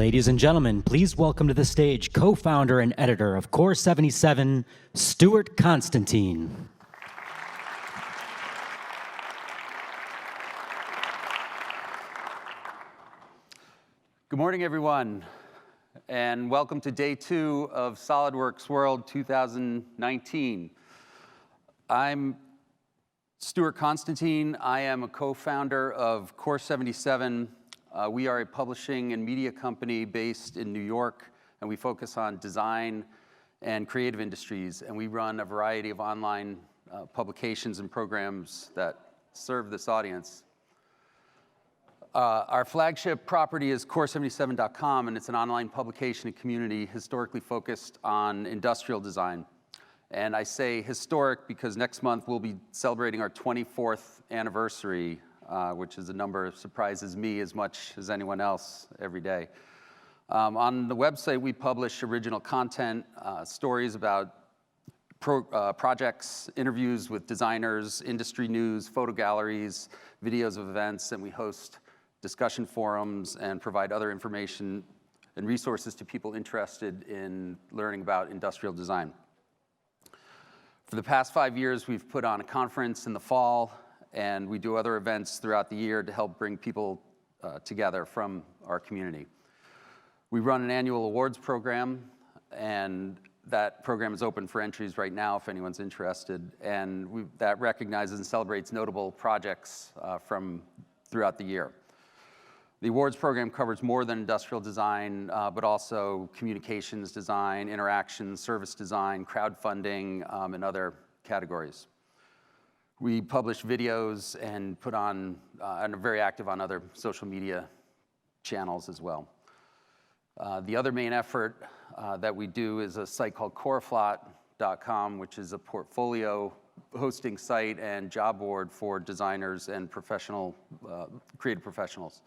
Ladies and gentlemen, please welcome to the stage co-founder and editor of Core 77, Stuart Constantine. Good morning, everyone, and welcome to day 2 of Solidworks World 2019. I'm Stuart Constantine. I am a co-founder of Core 77. We are a publishing and media company based in New York, and we focus on design and creative industries, and we run a variety of online publications and programs that serve this audience. Our flagship property is core77.com, and it's an online publication and community historically focused on industrial design. And I say historic because next month we'll be celebrating our 24th anniversary, which is a number that surprises me as much as anyone else every day. On the website, we publish original content, stories about projects, interviews with designers, industry news, photo galleries, videos of events, and we host discussion forums and provide other information and resources to people interested in learning about industrial design. For the past 5 years, we've put on a conference in the fall, and we do other events throughout the year to help bring people together from our community. We run an annual awards program, and that program is open for entries right now if anyone's interested, and that recognizes and celebrates notable projects from throughout the year. The awards program covers more than industrial design, but also communications design, interaction, service design, crowdfunding, and other categories. We publish videos and put on, and are very active on other social media channels as well. The other main effort that we do is a site called coreflot.com, which is a portfolio hosting site and job board for designers and creative professionals.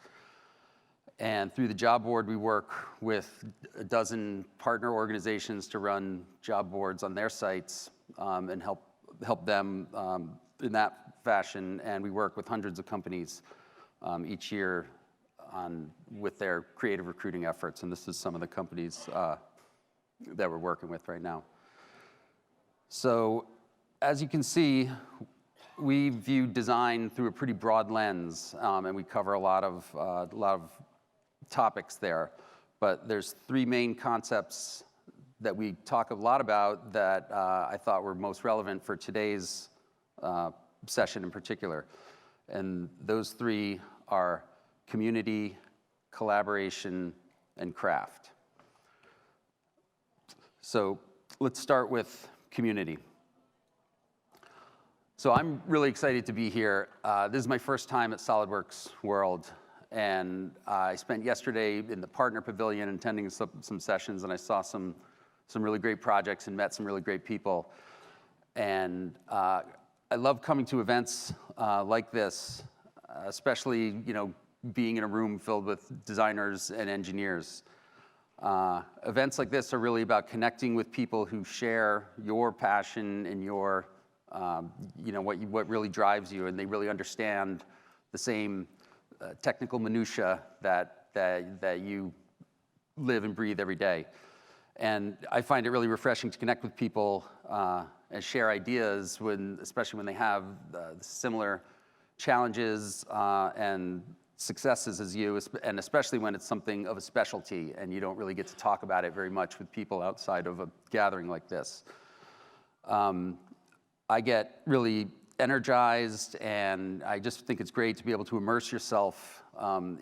And through the job board, we work with a dozen partner organizations to run job boards on their sites and help them in that fashion. And we work with hundreds of companies each year with their creative recruiting efforts. And this is some of the companies that we're working with right now. So as you can see, we view design through a pretty broad lens, and we cover a lot of topics there. But there's 3 main concepts that we talk a lot about that I thought were most relevant for today's session in particular. And those 3 are community, collaboration, and craft. So let's start with community. So I'm really excited to be here. This is my first time at Solidworks World, and I spent yesterday in the partner pavilion attending some sessions, and I saw some really great projects and met some really great people. And I love coming to events like this, especially being in a room filled with designers and engineers. Events like this are really about connecting with people who share your passion and your what really drives you, and they really understand the same technical minutia that you live and breathe every day. And I find it really refreshing to connect with people and share ideas, especially when they have similar challenges and successes as you, and especially when it's something of a specialty and you don't really get to talk about it very much with people outside of a gathering like this. I get really energized, and I just think it's great to be able to immerse yourself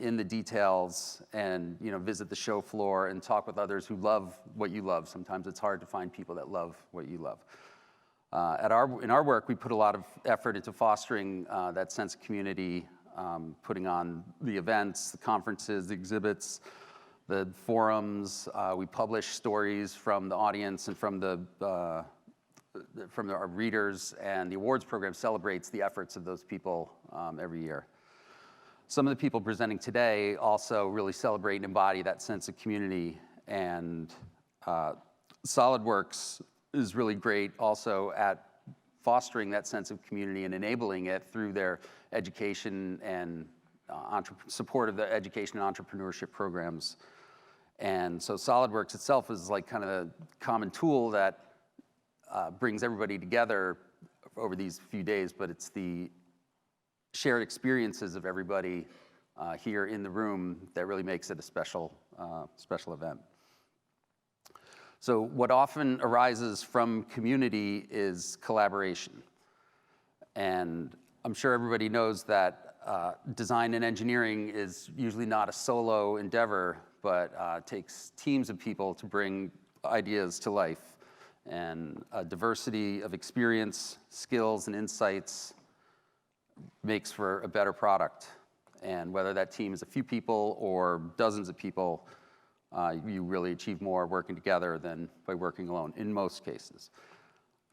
in the details and visit the show floor and talk with others who love what you love. Sometimes it's hard to find people that love what you love. In our work, we put a lot of effort into fostering that sense of community, putting on the events, the conferences, the exhibits, the forums. We publish stories from the audience and from our readers, and the awards program celebrates the efforts of those people every year. Some of the people presenting today also really celebrate and embody that sense of community, and Solidworks is really great also at fostering that sense of community and enabling it through their education and support of the education and entrepreneurship programs. And so SolidWorks itself is like kind of a common tool that brings everybody together over these few days, but it's the shared experiences of everybody here in the room that really makes it a special event. So what often arises from community is collaboration. And I'm sure everybody knows that design and engineering is usually not a solo endeavor, but takes teams of people to bring ideas to life. And a diversity of experience, skills, and insights makes for a better product. And whether that team is a few people or dozens of people, you really achieve more working together than by working alone, in most cases.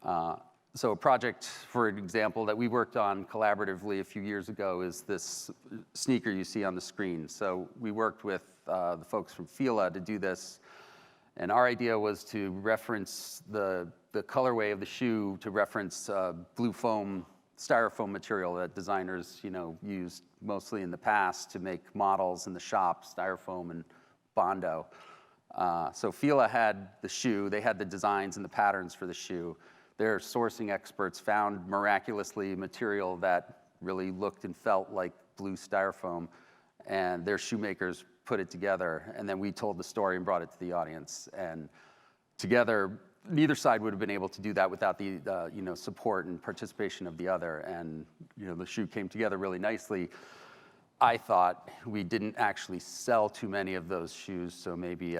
So a project, for example, that we worked on collaboratively a few years ago is this sneaker you see on the screen. So we worked with the folks from Fila to do this, and our idea was to reference the colorway of the shoe to reference blue foam, styrofoam material that designers, used mostly in the past to make models in the shop, styrofoam and Bondo. So Fila had the shoe, they had the designs and the patterns for the shoe. Their sourcing experts found miraculously material that really looked and felt like blue styrofoam, and their shoemakers put it together, and then we told the story and brought it to the audience. And together, neither side would have been able to do that without the support and participation of the other, and the shoe came together really nicely. I thought we didn't actually sell too many of those shoes, so maybe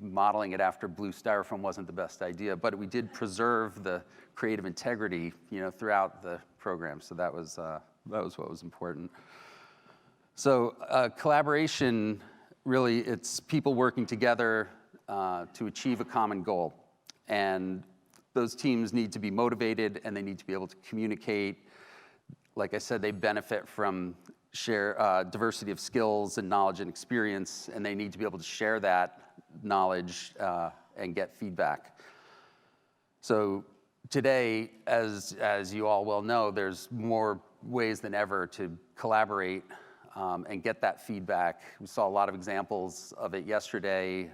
modeling it after blue styrofoam wasn't the best idea, but we did preserve the creative integrity, throughout the program. So that was what was important. So collaboration, really, it's people working together to achieve a common goal, and those teams need to be motivated and they need to be able to communicate. Like I said, they benefit from diversity of skills and knowledge and experience, and they need to be able to share that knowledge and get feedback. So today, as you all well know, there's more ways than ever to collaborate and get that feedback. We saw a lot of examples of it yesterday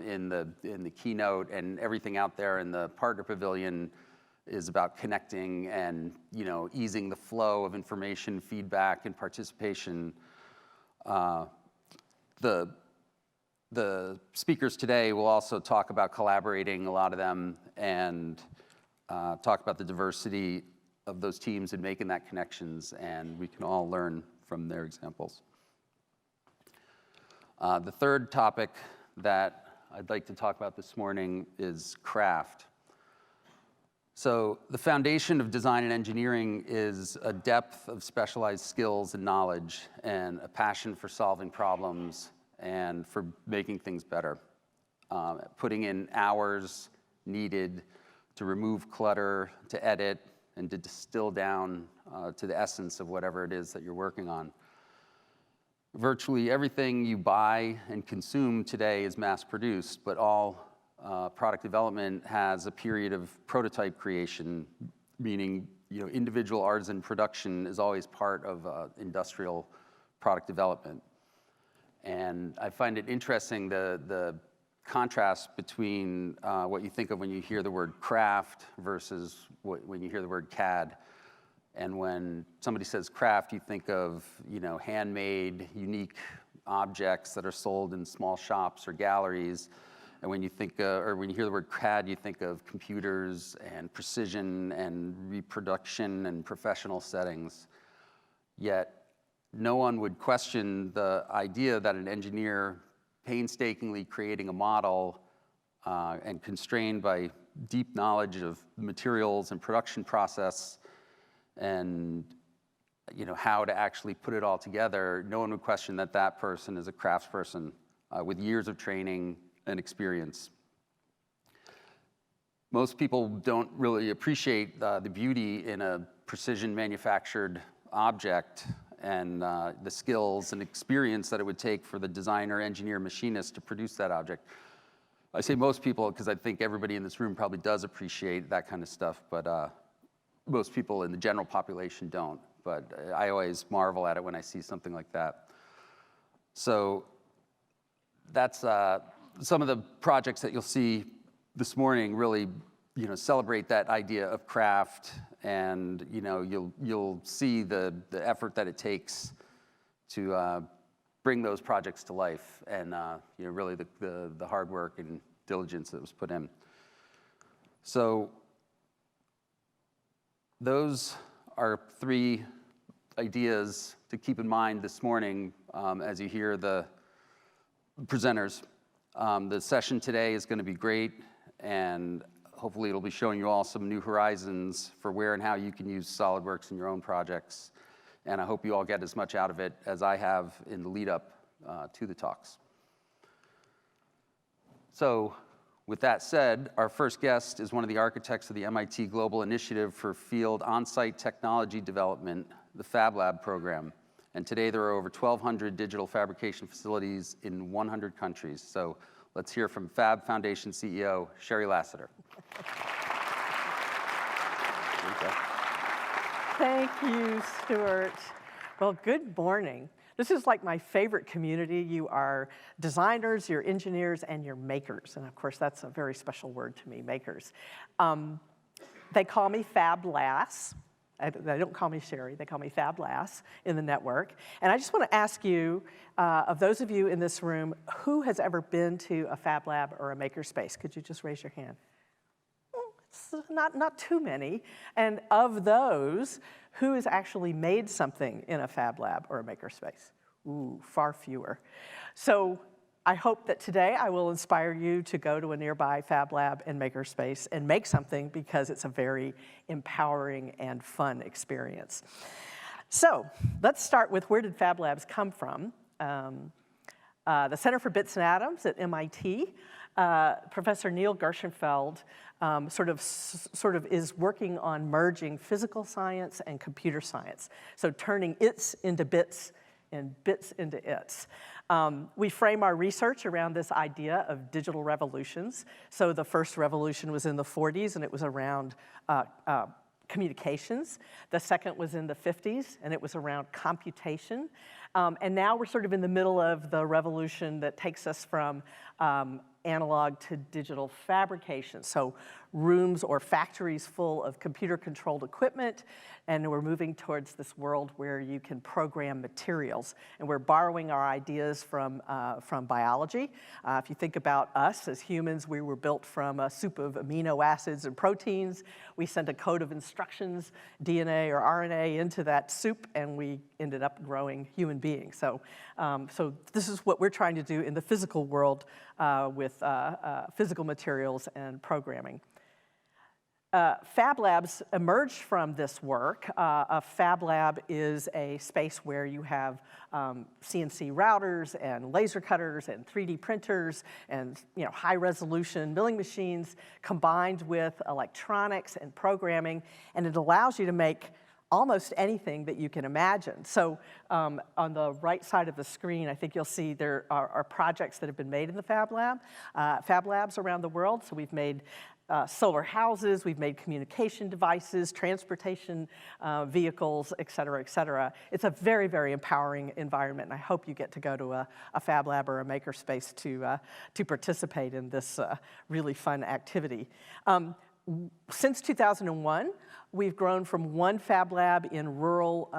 in the keynote, and everything out there in the partner pavilion is about connecting and easing the flow of information, feedback, and participation. The speakers today will also talk about collaborating, a lot of them, and talk about the diversity of those teams and making that connections, and we can all learn from their examples. The third topic that I'd like to talk about this morning is craft. So the foundation of design and engineering is a depth of specialized skills and knowledge and a passion for solving problems and for making things better. Putting in hours needed to remove clutter, to edit, and to distill down to the essence of whatever it is that you're working on. Virtually everything you buy and consume today is mass-produced, but all product development has a period of prototype creation, meaning individual artisan production is always part of industrial product development. And I find it interesting the contrast between what you think of when you hear the word craft versus when you hear the word CAD. And when somebody says craft, you think of handmade, unique objects that are sold in small shops or galleries. And when you think, or when you hear the word CAD, you think of computers and precision and reproduction and professional settings. Yet, no one would question the idea that an engineer painstakingly creating a model and constrained by deep knowledge of materials and production process and how to actually put it all together, no one would question that that person is a craftsperson with years of training and experience. Most people don't really appreciate the beauty in a precision manufactured object and the skills and experience that it would take for the designer, engineer, machinist to produce that object. I say most people because I think everybody in this room probably does appreciate that kind of stuff, but most people in the general population don't. But I always marvel at it when I see something like that. So that's some of the projects that you'll see this morning really, celebrate that idea of craft, and you'll see the effort that it takes to bring those projects to life, and really the hard work and diligence that was put in. So those are 3 ideas to keep in mind this morning as you hear the presenters. The session today is going to be great, and hopefully it'll be showing you all some new horizons for where and how you can use SolidWorks in your own projects. And I hope you all get as much out of it as I have in the lead up to the talks. So with that said, our first guest is one of the architects of the MIT Global Initiative for Field On-Site Technology Development, the Fab Lab program. And today there are over 1,200 digital fabrication facilities in 100 countries. So let's hear from Fab Foundation CEO, Shirley Lasseter. Thank you, Stuart. Well, good morning. This is like my favorite community. You are designers, you're engineers, and you're makers. And of course, that's a very special word to me, makers. They call me Fab Labs. They don't call me Sherry, they call me Fab Labs in the network. And I just want to ask you, of those of you in this room, who has ever been to a Fab Lab or a makerspace? Could you just raise your hand? It's not too many. And of those, who has actually made something in a Fab Lab or a makerspace? Ooh, far fewer. So I hope that today I will inspire you to go to a nearby Fab Lab and makerspace and make something, because it's a very empowering and fun experience. So let's start with, where did Fab Labs come from? The Center for Bits and Atoms at MIT, Professor Neil Gershenfeld sort of is working on merging physical science and computer science. So turning its into bits and bits into its. We frame our research around this idea of digital revolutions. So the first revolution was in the 40s, and it was around communications. The second was in the 50s, and it was around computation. And now we're sort of in the middle of the revolution that takes us from analog to digital fabrication. So rooms or factories full of computer-controlled equipment, and we're moving towards this world where you can program materials. And we're borrowing our ideas from biology. If you think about us as humans, we were built from a soup of amino acids and proteins. We sent a code of instructions, DNA or RNA, into that soup, and we ended up growing human beings. So this is what we're trying to do in the physical world with physical materials and programming. Fab Labs emerged from this work. A Fab Lab is a space where you have CNC routers and laser cutters and 3D printers and high-resolution milling machines combined with electronics and programming, and it allows you to make almost anything that you can imagine. So on the right side of the screen, I think you'll see there are projects that have been made in the Fab Lab, Fab Labs around the world. So we've made solar houses, we've made communication devices, transportation vehicles, et cetera, et cetera. It's a very, very empowering environment, and I hope you get to go to a Fab Lab or a makerspace to participate in this really fun activity. Since 2001, we've grown from 1 Fab Lab in rural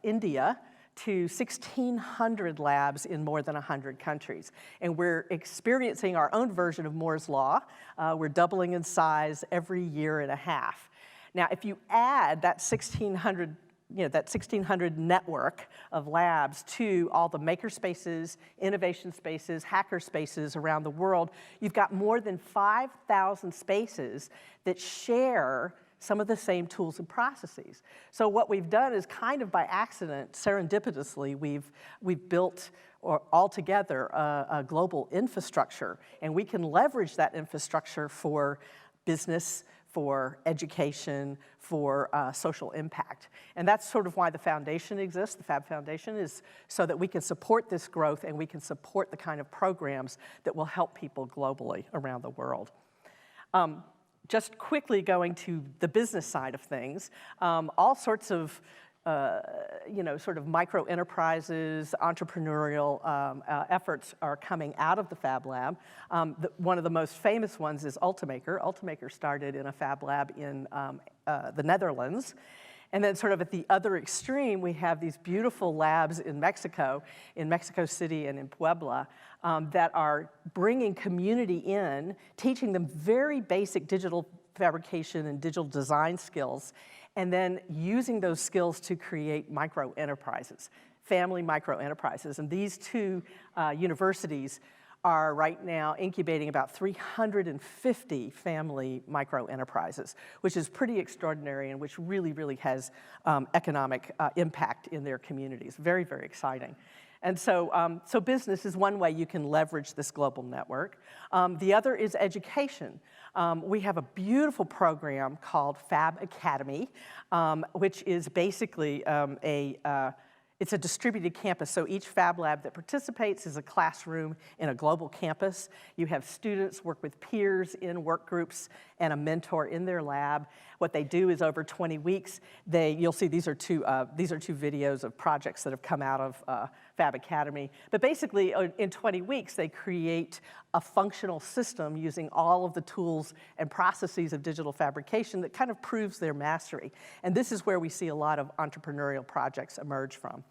India to 1,600 labs in more than 100 countries. And we're experiencing our own version of Moore's Law. We're doubling in size every year and a half. Now, if you add that 1,600 network of labs to all the maker spaces, innovation spaces, hacker spaces around the world, you've got more than 5,000 spaces that share some of the same tools and processes. So what we've done is, kind of by accident, serendipitously, we've built all together a global infrastructure, and we can leverage that infrastructure for business, for education, for social impact. And that's sort of why the foundation exists. The Fab Foundation is so that we can support this growth and we can support the kind of programs that will help people globally around the world. Just quickly going to the business side of things, all sorts of sort of micro enterprises, entrepreneurial efforts are coming out of the Fab Lab. One of the most famous ones is Ultimaker. Ultimaker started in a Fab Lab in the Netherlands. And then sort of at the other extreme, we have these beautiful labs in Mexico City and in Puebla, that are bringing community in, teaching them very basic digital fabrication and digital design skills, and then using those skills to create micro enterprises, family micro enterprises. And these two universities are right now incubating about 350 family micro enterprises, which is pretty extraordinary and which really, really has economic impact in their communities. Very, very exciting. And so, so business is one way you can leverage this global network. The other is education. We have a beautiful program called Fab Academy, which is basically it's a distributed campus, so each Fab Lab that participates is a classroom in a global campus. You have students work with peers in work groups and a mentor in their lab. What they do is over 20 weeks, you'll see these are two videos of projects that have come out of Fab Academy. But basically, in 20 weeks, they create a functional system using all of the tools and processes of digital fabrication that kind of proves their mastery. And this is where we see a lot of entrepreneurial projects emerge from.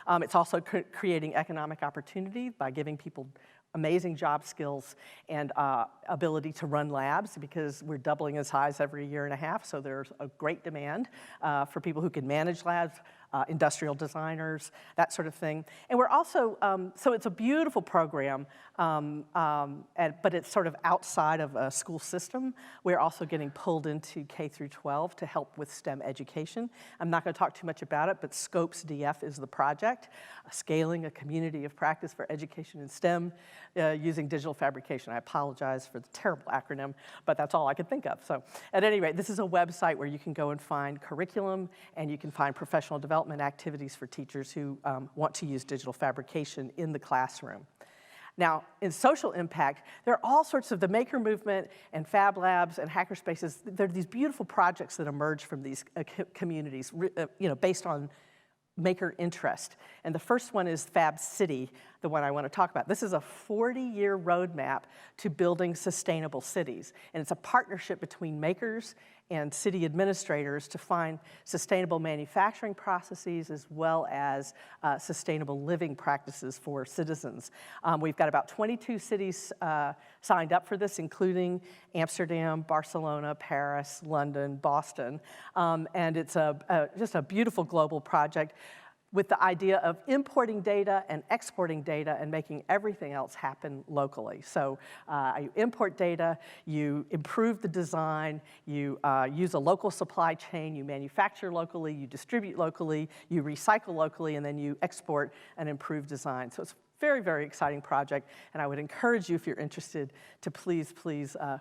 It's also creating economic opportunity by giving people amazing job skills and ability to run labs, because we're doubling in size every year and a half, so there's a great demand for people who can manage labs, industrial designers, that sort of thing. And we're also, so it's a beautiful program, but it's sort of outside of a school system. We're also getting pulled into K through 12 to help with STEM education. I'm not going to talk too much about it, but Scopes DF is the project, scaling a community of practice for education in STEM using digital fabrication. I apologize for the terrible acronym, but that's all I could think of. So at any rate, this is a website where you can go and find curriculum, and you can find professional development activities for teachers who want to use digital fabrication in the classroom. Now, in social impact, there are all sorts of the maker movement and Fab Labs and hackerspaces. There are these beautiful projects that emerge from these communities, based on maker interest. And the first one is Fab City, the one I want to talk about. This is a 40-year roadmap to building sustainable cities. And it's a partnership between makers and city administrators to find sustainable manufacturing processes as well as sustainable living practices for citizens. We've got about 22 cities signed up for this, including Amsterdam, Barcelona, Paris, London, Boston. And it's just a beautiful global project with the idea of importing data and exporting data and making everything else happen locally. So you import data, you improve the design, you use a local supply chain, you manufacture locally, you distribute locally, you recycle locally, and then you export an improved design. So it's a very, very exciting project, and I would encourage you, if you're interested, to please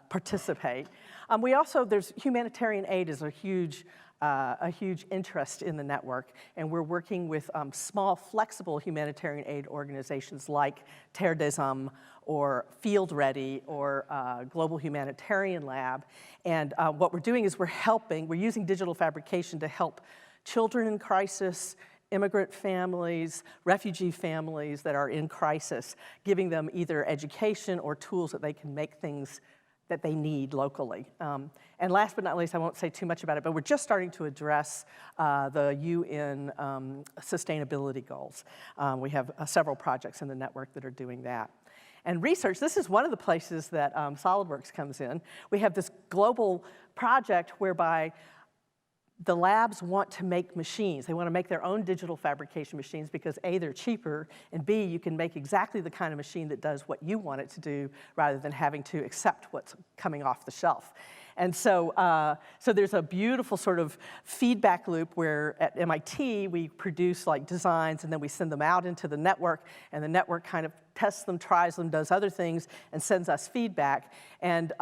participate. There's humanitarian aid is a huge interest in the network, and we're working with small, flexible humanitarian aid organizations like Terre des Hommes or Field Ready or Global Humanitarian Lab. And what we're doing is we're using digital fabrication to help children in crisis, immigrant families, refugee families that are in crisis, giving them either education or tools that they can make things that they need locally. And last but not least, I won't say too much about it, but we're just starting to address the UN sustainability goals. We have several projects in the network that are doing that. And research, this is one of the places that Solidworks comes in. We have this global project whereby the labs want to make machines. They want to make their own digital fabrication machines because A, they're cheaper, and B, you can make exactly the kind of machine that does what you want it to do rather than having to accept what's coming off the shelf. And so, so there's a beautiful sort of feedback loop where at MIT we produce like designs and then we send them out into the network, and the network kind of tests them, tries them, does other things, and sends us feedback. And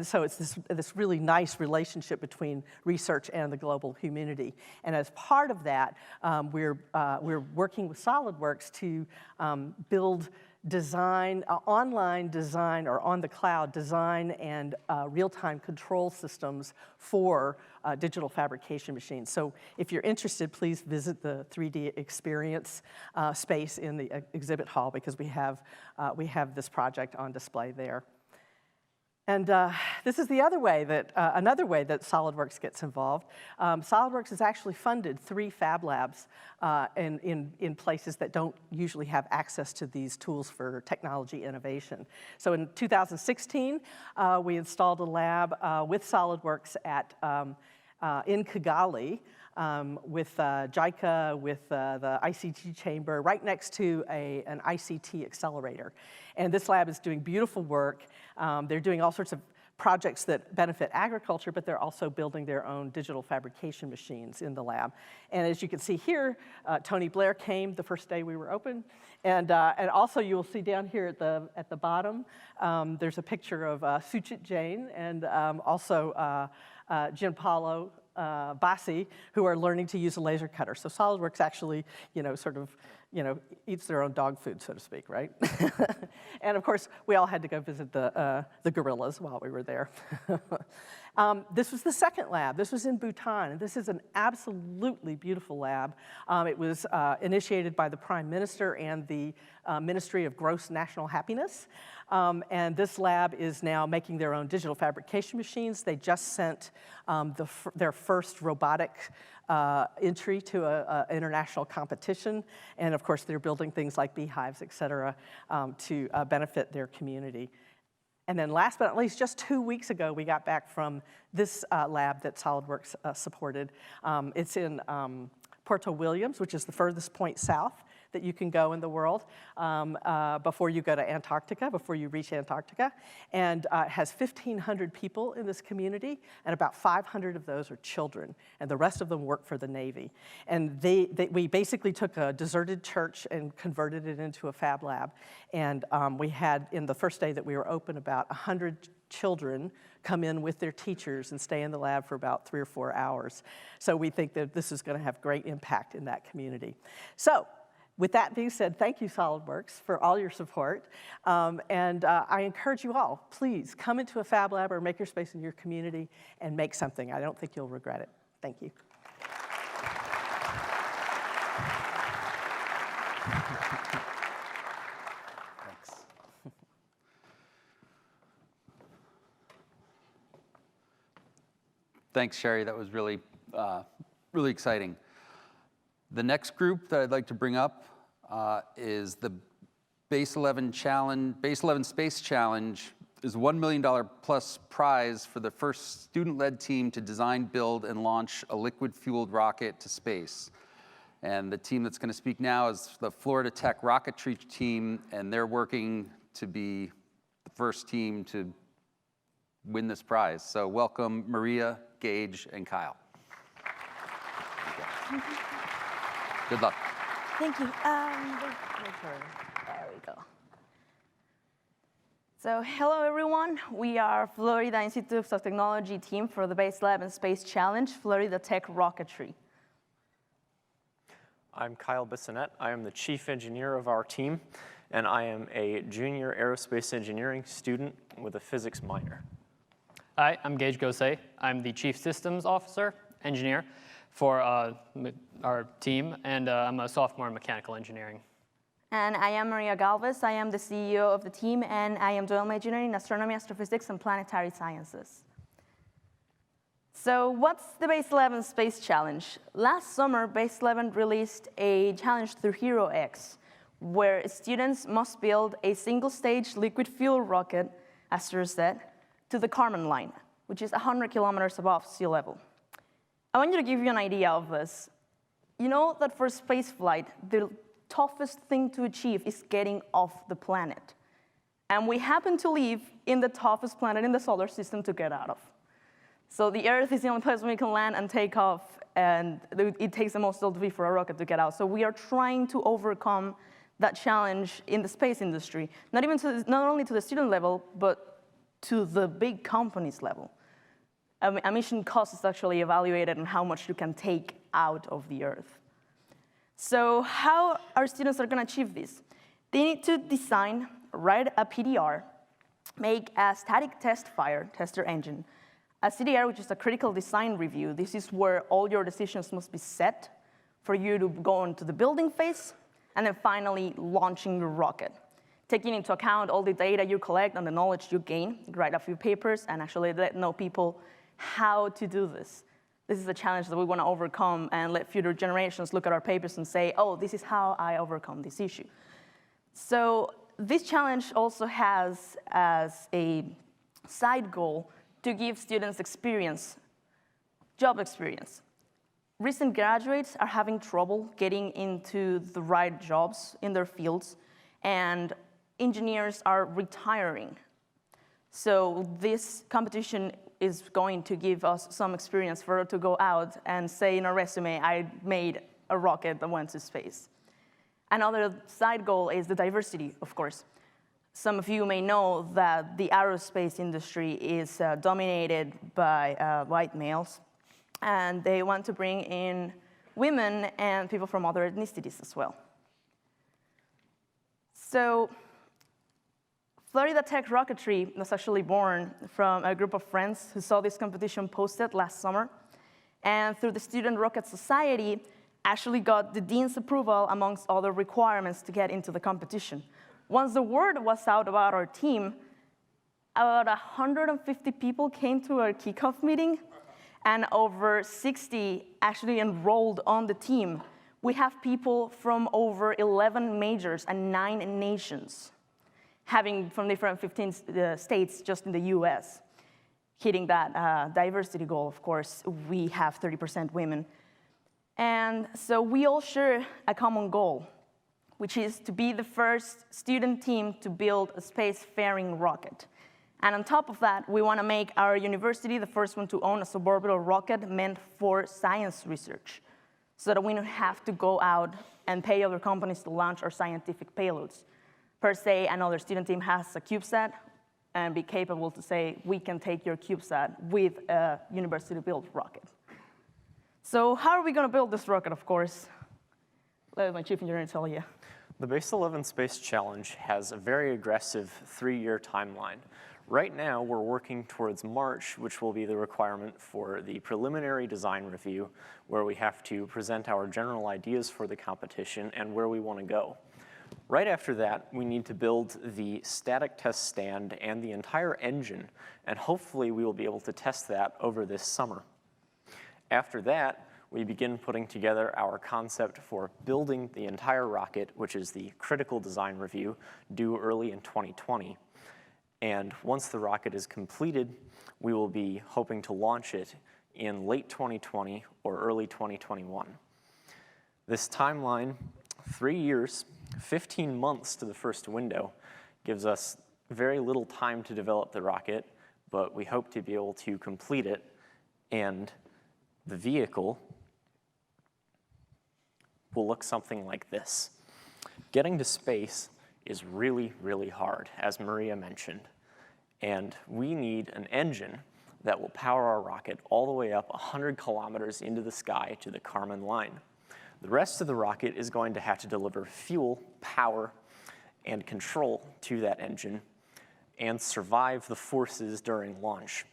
so it's this really nice relationship between research and the global community. And as part of that, we're working with Solidworks to build design, online design, or on the cloud design and real-time control systems for digital fabrication machines. So if you're interested, please visit the 3D experience space in the exhibit hall, because we have this project on display there. And this is the other way that, another way that Solidworks gets involved. Solidworks has actually funded 3 Fab Labs in places that don't usually have access to these tools for technology innovation. So in 2016, we installed a lab with Solidworks in Kigali, with JICA, with the ICT chamber, right next to an ICT accelerator. And this lab is doing beautiful work. They're doing all sorts of projects that benefit agriculture, but they're also building their own digital fabrication machines in the lab. And as you can see here, Tony Blair came the first day we were open. And also you will see down here at the bottom, there's a picture of Suchit Jain and also Gianpaolo Bassi, who are learning to use a laser cutter. So SolidWorks actually, eats their own dog food, so to speak, right? And of course, we all had to go visit the gorillas while we were there. This was the second lab. This was in Bhutan, and this is an absolutely beautiful lab. It was initiated by the Prime Minister and the Ministry of Gross National Happiness. And this lab is now making their own digital fabrication machines. They just sent their first robotic entry to an international competition. And of course, they're building things like beehives, et cetera, to benefit their community. And then last but not least, just 2 weeks ago, we got back from this lab that SolidWorks supported. It's in Porto Williams, which is the furthest point south that you can go in the world before you go to Antarctica, before you reach Antarctica. And it has 1,500 people in this community, and about 500 of those are children, and the rest of them work for the Navy. And we basically took a deserted church and converted it into a Fab Lab. And we had, in the first day that we were open, about 100 children come in with their teachers and stay in the lab for about 3 or 4 hours. So we think that this is going to have great impact in that community. So, with that being said, thank you, SolidWorks, for all your support. And I encourage you all, please come into a Fab Lab or makerspace in your community and make something. I don't think you'll regret it. Thank you. Thanks. Thanks, Sherry. That was really, really exciting. The next group that I'd like to bring up is the Base 11 Space Challenge. Is a $1 million plus prize for the first student-led team to design, build, and launch a liquid-fueled rocket to space. And the team that's going to speak now is the Florida Tech Rocketry team, and they're working to be the first team to win this prize. So welcome Maria, Gage, and Kyle. Good luck. Thank you. There we go. So hello, everyone. We are Florida Institute of Technology team for the Base Lab and Space Challenge, Florida Tech Rocketry. I'm Kyle Bissonette. I am the chief engineer of our team, and I am a junior aerospace engineering student with a physics minor. Hi, I'm Gage Gosei. I'm the chief systems officer, engineer, for our team, and I'm a sophomore in mechanical engineering. And I am Maria Galvez. I am the CEO of the team, and I am dual majoring in astronomy, astrophysics, and planetary sciences. So what's the Base 11 Space Challenge? Last summer, Base 11 released a challenge through HeroX, where students must build a single-stage liquid fuel rocket, Asura said, to the Kármán line, which is 100 kilometers above sea level. I want you to give you an idea of this. You know that for spaceflight, the toughest thing to achieve is getting off the planet. And we happen to live in the toughest planet in the solar system to get out of. So the Earth is the only place where we can land and take off, and it takes the most LTV for a rocket to get out. So we are trying to overcome that challenge in the space industry, not only to the student level, but to the big companies level. A mission cost is actually evaluated on how much you can take out of the Earth. So how our students are going to achieve this? They need to design, write a PDR, make a static test fire, tester engine, a CDR, which is a critical design review. This is where all your decisions must be set for you to go into the building phase, and then finally launching your rocket. Taking into account all the data you collect and the knowledge you gain, write a few papers, and actually let know people how to do this. This is a challenge that we want to overcome and let future generations look at our papers and say, oh, this is how I overcome this issue. So this challenge also has as a side goal to give students experience, job experience. Recent graduates are having trouble getting into the right jobs in their fields, and engineers are retiring. So this competition is going to give us some experience for us to go out and say in our resume, I made a rocket that went to space. Another side goal is the diversity, of course. Some of you may know that the aerospace industry is dominated by white males, and they want to bring in women and people from other ethnicities as well. So Florida Tech Rocketry was actually born from a group of friends who saw this competition posted last summer, and through the Student Rocket Society, actually got the dean's approval amongst other requirements to get into the competition. Once the word was out about our team, about 150 people came to our kickoff meeting, and over 60 actually enrolled on the team. We have people from over 11 majors and 9 nations, having from different 15 states just in the US. Hitting that diversity goal, of course, we have 30% women. And so we all share a common goal, which is to be the first student team to build a spacefaring rocket. And on top of that, we want to make our university the first one to own a suborbital rocket meant for science research, so that we don't have to go out and pay other companies to launch our scientific payloads. Per se, another student team has a CubeSat and be capable to say, we can take your CubeSat with a university-built rocket. So how are we going to build this rocket, of course? Let my chief engineer tell you. The Base 11 Space Challenge has a very aggressive 3-year timeline. Right now, we're working towards March, which will be the requirement for the preliminary design review, where we have to present our general ideas for the competition and where we want to go. Right after that, we need to build the static test stand and the entire engine, and hopefully we will be able to test that over this summer. After that, we begin putting together our concept for building the entire rocket, which is the critical design review, due early in 2020. And once the rocket is completed, we will be hoping to launch it in late 2020 or early 2021. This timeline, 3 years, 15 months to the first window, gives us very little time to develop the rocket, but we hope to be able to complete it, and the vehicle will look something like this. Getting to space is really, really hard, as Maria mentioned. And we need an engine that will power our rocket all the way up 100 kilometers into the sky to the Kármán line. The rest of the rocket is going to have to deliver fuel, power, and control to that engine and survive the forces during launch.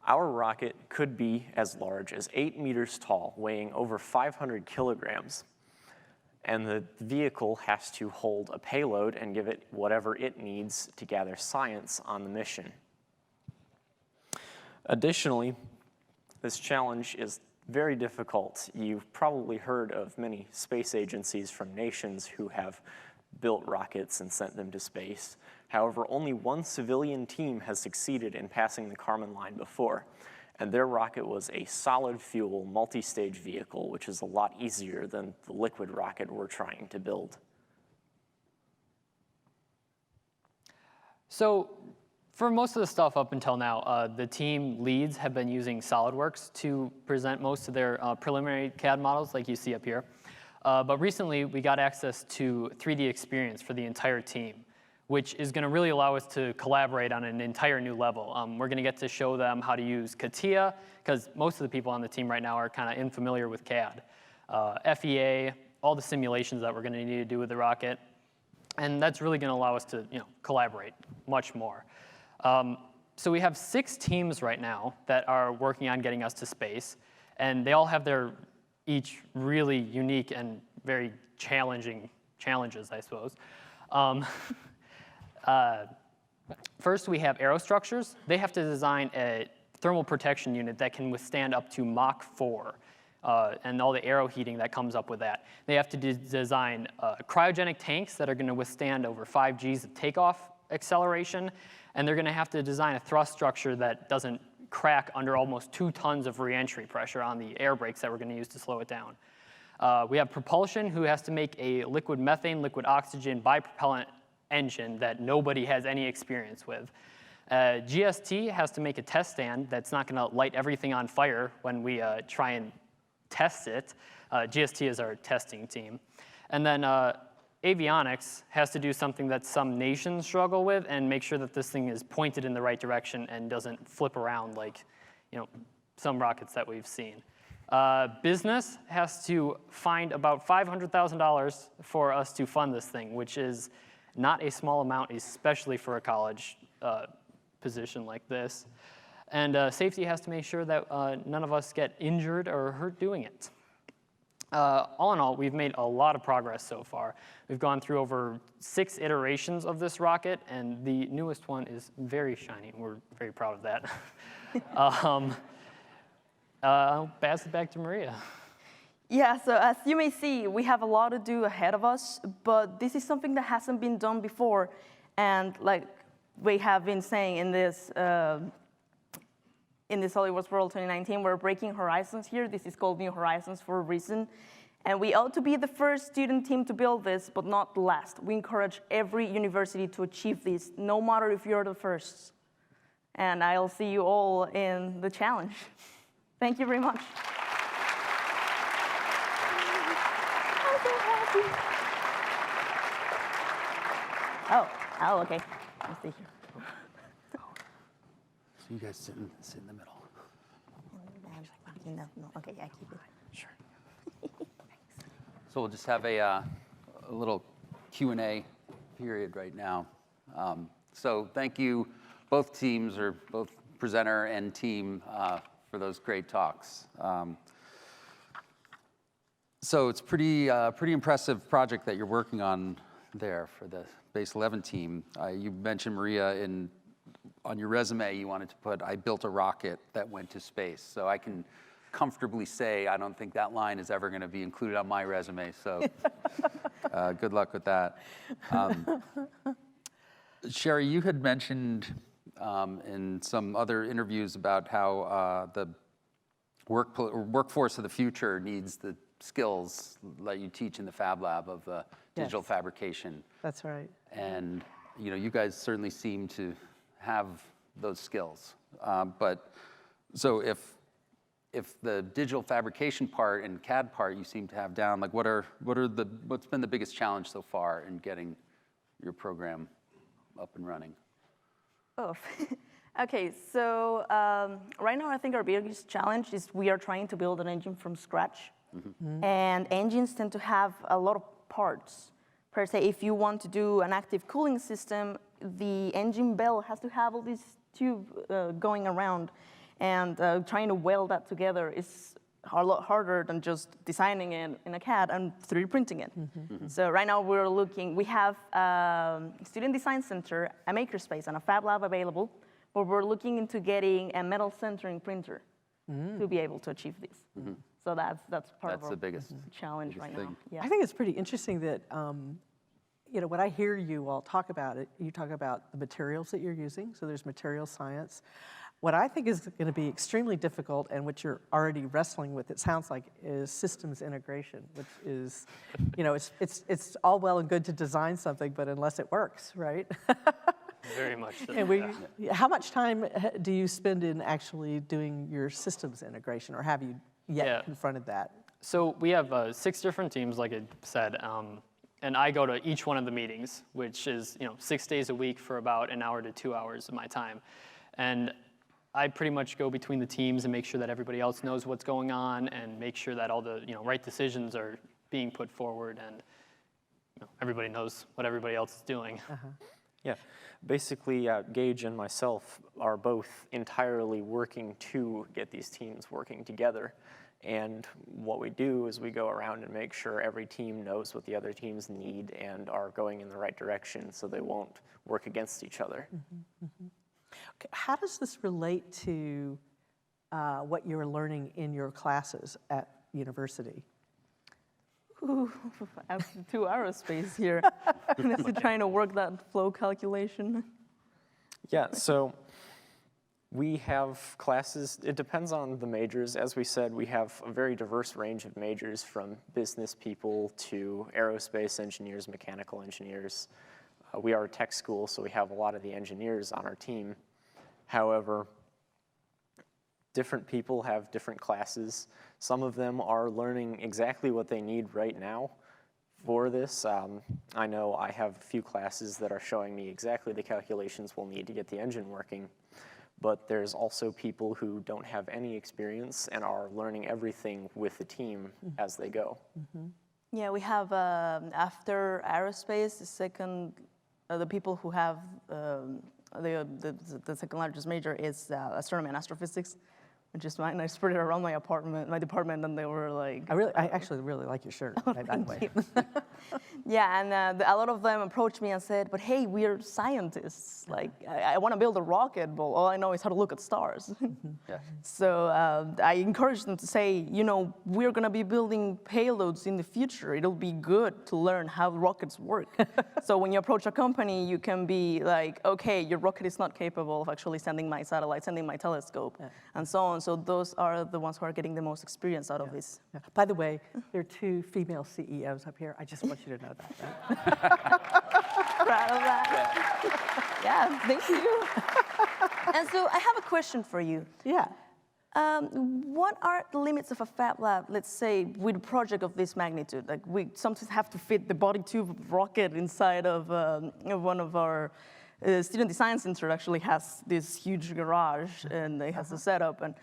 Our rocket could be as large as 8 meters tall, weighing over 500 kilograms. And the vehicle has to hold a payload and give it whatever it needs to gather science on the mission. Additionally, this challenge is very difficult. You've probably heard of many space agencies from nations who have built rockets and sent them to space. However, only one civilian team has succeeded in passing the Kármán line before, and their rocket was a solid fuel multi-stage vehicle, which is a lot easier than the liquid rocket we're trying to build. So for most of the stuff up until now, the team leads have been using Solidworks to present most of their preliminary CAD models like you see up here. But recently we got access to 3D Experience for the entire team, which is going to really allow us to collaborate on an entire new level. We're going to get to show them how to use CATIA, because most of the people on the team right now are kind of unfamiliar with CAD. FEA, all the simulations that we're going to need to do with the rocket. And that's really going to allow us to collaborate much more. So we have 6 teams right now that are working on getting us to space. And they all have their each really unique and very challenging challenges, I suppose. First, we have aerostructures. They have to design a thermal protection unit that can withstand up to Mach 4 and all the aero heating that comes up with that. They have to design cryogenic tanks that are going to withstand over 5 Gs of takeoff acceleration. And they're going to have to design a thrust structure that doesn't crack under almost 2 tons of reentry pressure on the air brakes that we're going to use to slow it down. We have propulsion, who has to make a liquid methane, liquid oxygen bipropellant engine that nobody has any experience with. GST has to make a test stand that's not going to light everything on fire when we try and test it. GST is our testing team. And then avionics has to do something that some nations struggle with and make sure that this thing is pointed in the right direction and doesn't flip around like some rockets that we've seen. Business has to find about $500,000 for us to fund this thing, which is not a small amount, especially for a college position like this. And safety has to make sure that none of us get injured or hurt doing it. All in all, we've made a lot of progress so far. We've gone through over 6 iterations of this rocket, and the newest one is very shiny. We're very proud of that. I'll pass it back to Maria. Yeah, so as you may see, we have a lot to do ahead of us, but this is something that hasn't been done before. And like we have been saying in this Solidworks World 2019, we're breaking horizons here. This is called New Horizons for a reason. And we ought to be the first student team to build this, but not the last. We encourage every university to achieve this, no matter if you're the first. And I'll see you all in the challenge. Thank you very much. I'm so happy. Oh, okay. I'll stay here. So you guys sit in the middle. No, okay, yeah, keep it. Sure. So we'll just have a little Q&A period right now. So thank you, both teams, or both presenter and team, for those great talks. So it's pretty impressive project that you're working on there for the Base 11 team. You mentioned, Maria, on your resume, you wanted to put, I built a rocket that went to space. So I can comfortably say I don't think that line is ever going to be included on my resume. So good luck with that. Sherry, you had mentioned in some other interviews about how the workforce of the future needs the skills that you teach in the Fab Lab of digital fabrication. That's right. And you guys certainly seem to have those skills. But so if the digital fabrication part and CAD part you seem to have down, like what's been the biggest challenge so far in getting your program up and running? Oh, okay. So right now, I think our biggest challenge is we are trying to build an engine from scratch, and engines tend to have a lot of parts. Per se, if you want to do an active cooling system, the engine bell has to have all these tubes going around, and trying to weld that together is a lot harder than just designing it in a CAD and 3D printing it. So right now we have a Student Design Center, a makerspace, and a Fab Lab available, but we're looking into getting a metal centering printer to be able to achieve this. So that's part of That's our the biggest challenge right now. Yeah. I think it's pretty interesting that, when I hear you all talk about it, you talk about the materials that you're using, so there's material science. What I think is going to be extremely difficult, and what you're already wrestling with, it sounds like, is systems integration, which is, it's all well and good to design something, but unless it works, right? Very much so. And how much time do you spend in actually doing your systems integration, or have you yet confronted that? So we have 6 different teams, like I said, and I go to each one of the meetings, which is 6 days a week for about an hour to 2 hours of my time. And I pretty much go between the teams and make sure that everybody else knows what's going on and make sure that all the right decisions are being put forward, and everybody knows what everybody else is doing. Yeah, basically Gage and myself are both entirely working to get these teams working together. And what we do is we go around and make sure every team knows what the other teams need and are going in the right direction so they won't work against each other. Okay, how does this relate to what you're learning in your classes at university? Ooh, I have to do aerospace here. Honestly, trying to work that flow calculation. Yeah, so we have classes, it depends on the majors. As we said, we have a very diverse range of majors, from business people to aerospace engineers, mechanical engineers. We are a tech school, so we have a lot of the engineers on our team. However, different people have different classes. Some of them are learning exactly what they need right now for this. I know I have a few classes that are showing me exactly the calculations we'll need to get the engine working. But there's also people who don't have any experience and are learning everything with the team as they go. Yeah, we have, after aerospace, the people who have the second largest major is astronomy and astrophysics, which is mine. I spread it around my department, and they were like... I actually really like your shirt, by the way. Yeah, and a lot of them approached me and said, but hey, we're scientists. Like, I want to build a rocket, but all I know is how to look at stars. Yeah. So I encouraged them to say, we're going to be building payloads in the future. It'll be good to learn how rockets work. So when you approach a company, you can be like, okay, your rocket is not capable of actually sending my satellite, sending my telescope, and so on. So those are the ones who are getting the most experience out of this. Yeah. By the way, there are 2 female CEOs up here. I just want you to know that. Right? Proud of that. Yeah, thank you. And so I have a question for you. Yeah. What are the limits of a Fab Lab, let's say, with a project of this magnitude? Like, we sometimes have to fit the body tube rocket inside of one of our student design center. Actually has this huge garage, and it has a setup, and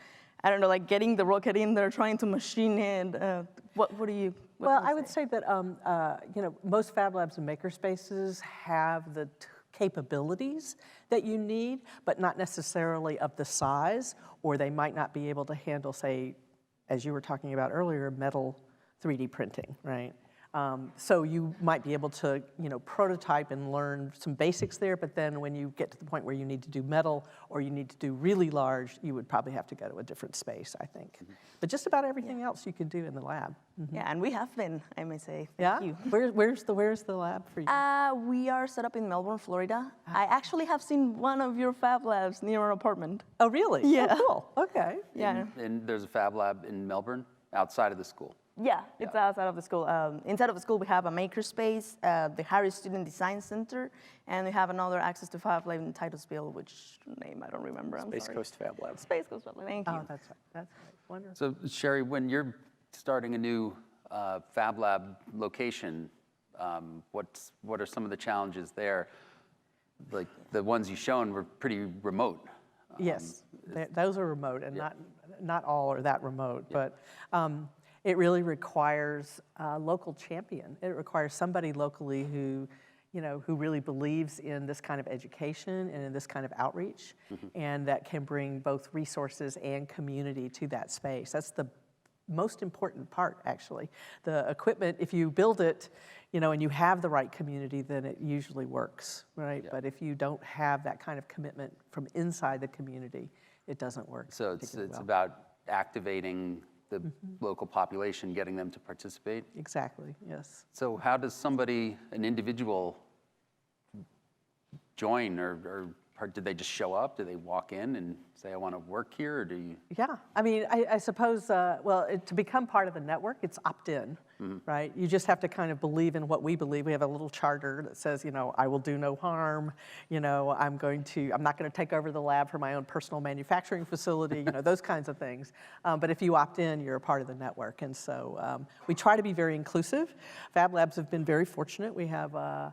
I don't know, like getting the rocket in there, trying to machine it. What do you? Well, I would say that most Fab Labs and makerspaces have the capabilities that you need, but not necessarily of the size, or they might not be able to handle, say, as you were talking about earlier, metal 3D printing, right? So you might be able to, prototype and learn some basics there, but then when you get to the point where you need to do metal or you need to do really large, you would probably have to go to a different space, I think. But just about everything else you can do in the lab. Yeah, and we have been, I may say. Yeah? Thank you. Where's the lab for you? We are set up in Melbourne, Florida. I actually have seen one of your Fab Labs near our apartment. Oh, really? Yeah. Oh, cool. Okay. Yeah. And there's a Fab Lab in Melbourne, outside of the school. Yeah, it's outside of the school. Inside of the school, we have a makerspace, the Harris Student Design Center, and we have another access to Fab Lab in Titusville, which name I don't remember. I'm Space sorry. Coast Fab Lab. Space Coast Fab Lab. Thank you. Oh, that's right. That's right. Wonderful. So Sherry, when you're starting a new Fab Lab location, what are some of the challenges there? Like the ones you've shown were pretty remote. Yes, those are remote, and not all are that remote, but it really requires a local champion. It requires somebody locally who really believes in this kind of education and in this kind of outreach, and that can bring both resources and community to that space. That's the most important part, actually. The equipment, if you build it, and you have the right community, then it usually works, right? Yeah. But if you don't have that kind of commitment from inside the community, it doesn't work. So it's about activating the local population, getting them to participate? Exactly, yes. So how does an individual join, or did they just show up? Do they walk in and say, I want to work here, or do you? Yeah, I mean, I suppose, to become part of the network, it's opt-in, right? You just have to kind of believe in what we believe. We have a little charter that says, I will do no harm, I'm not going to take over the lab for my own personal manufacturing facility, those kinds of things. But if you opt in, you're a part of the network. And so we try to be very inclusive. Fab Labs have been very fortunate. We have a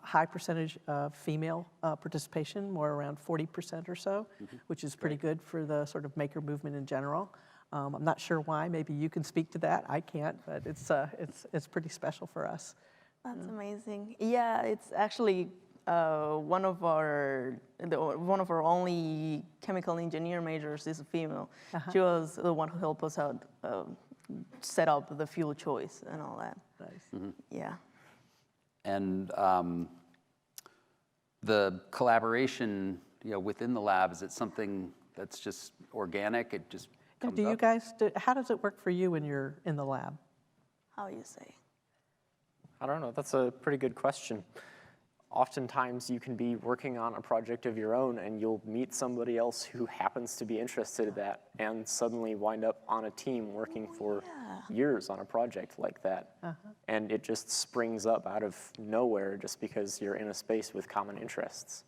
high percentage of female participation, more around 40% or so, which is pretty good for the sort of maker movement in general. I'm not sure why. Maybe you can speak to that. I can't, but it's pretty special for us. That's amazing. Yeah, it's actually one of our only chemical engineer majors is a female. She was the one who helped us out set up the fuel choice and all that. Nice. Yeah. And the collaboration, within the lab, is it something that's just organic? It just comes Do you up? guys, how does it work for you when you're in the lab? How you say? I don't know, that's a pretty good question. Oftentimes you can be working on a project of your own and you'll meet somebody else who happens to be interested in that and suddenly wind up on a team working for years on a project like that. And it just springs up out of nowhere just because you're in a space with common interests.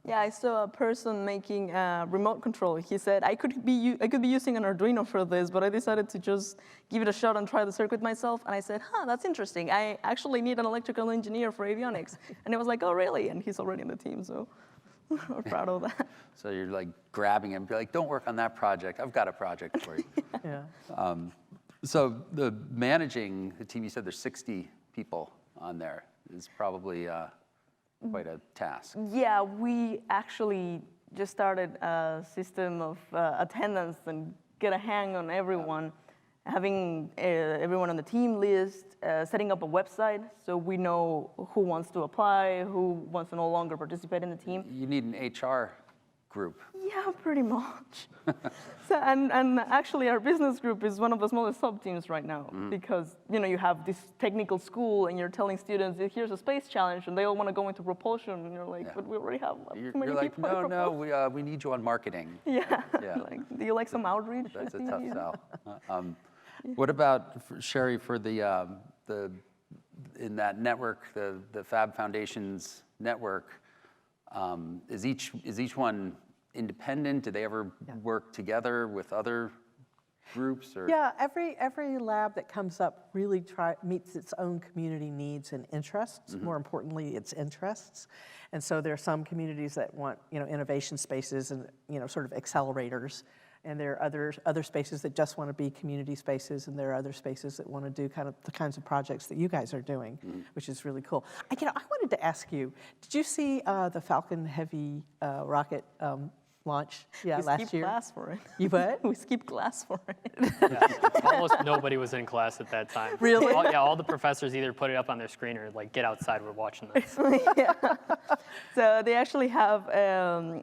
Yeah, I saw a person making a remote control. He said, I could be using an Arduino for this, but I decided to just give it a shot and try the circuit myself. And I said, that's interesting. I actually need an electrical engineer for avionics. And it was like, oh, really? And he's already in the team, so we're proud of that. So you're like grabbing him, be like, don't work on that project. I've got a project for you. Yeah. So the managing the team, you said there's 60 people on there, is probably quite a task. Yeah, we actually just started a system of attendance and get a hang on everyone, having everyone on the team list, setting up a website so we know who wants to apply, who wants to no longer participate in the team. You need an HR group. Yeah, pretty much. So, and actually our business group is one of the smallest sub-teams right now because, you have this technical school and you're telling students, here's a space challenge and they all want to go into propulsion and you're like, but we already have too many You're like, people in no, propulsion." we need you on marketing. Yeah. Yeah. Like, do you like some outreach? That's a with tough you? sell. What about, Sherry, for the in that network, the Fab Foundations network, is each one independent? Do they ever work together with other groups? Or? Yeah, every lab that comes up really meets its own community needs and interests. More importantly, its interests. And so there are some communities that want innovation spaces and sort of accelerators. And there are other spaces that just want to be community spaces, and there are other spaces that want to do kind of the kinds of projects that you guys are doing, which is really cool. I wanted to ask you, did you see the Falcon Heavy rocket launch last year? We skipped class for it. You what? We skipped class for it. Almost nobody was in class at that time. Really? All the professors either put it up on their screen or like, get outside, we're watching this. So they actually have,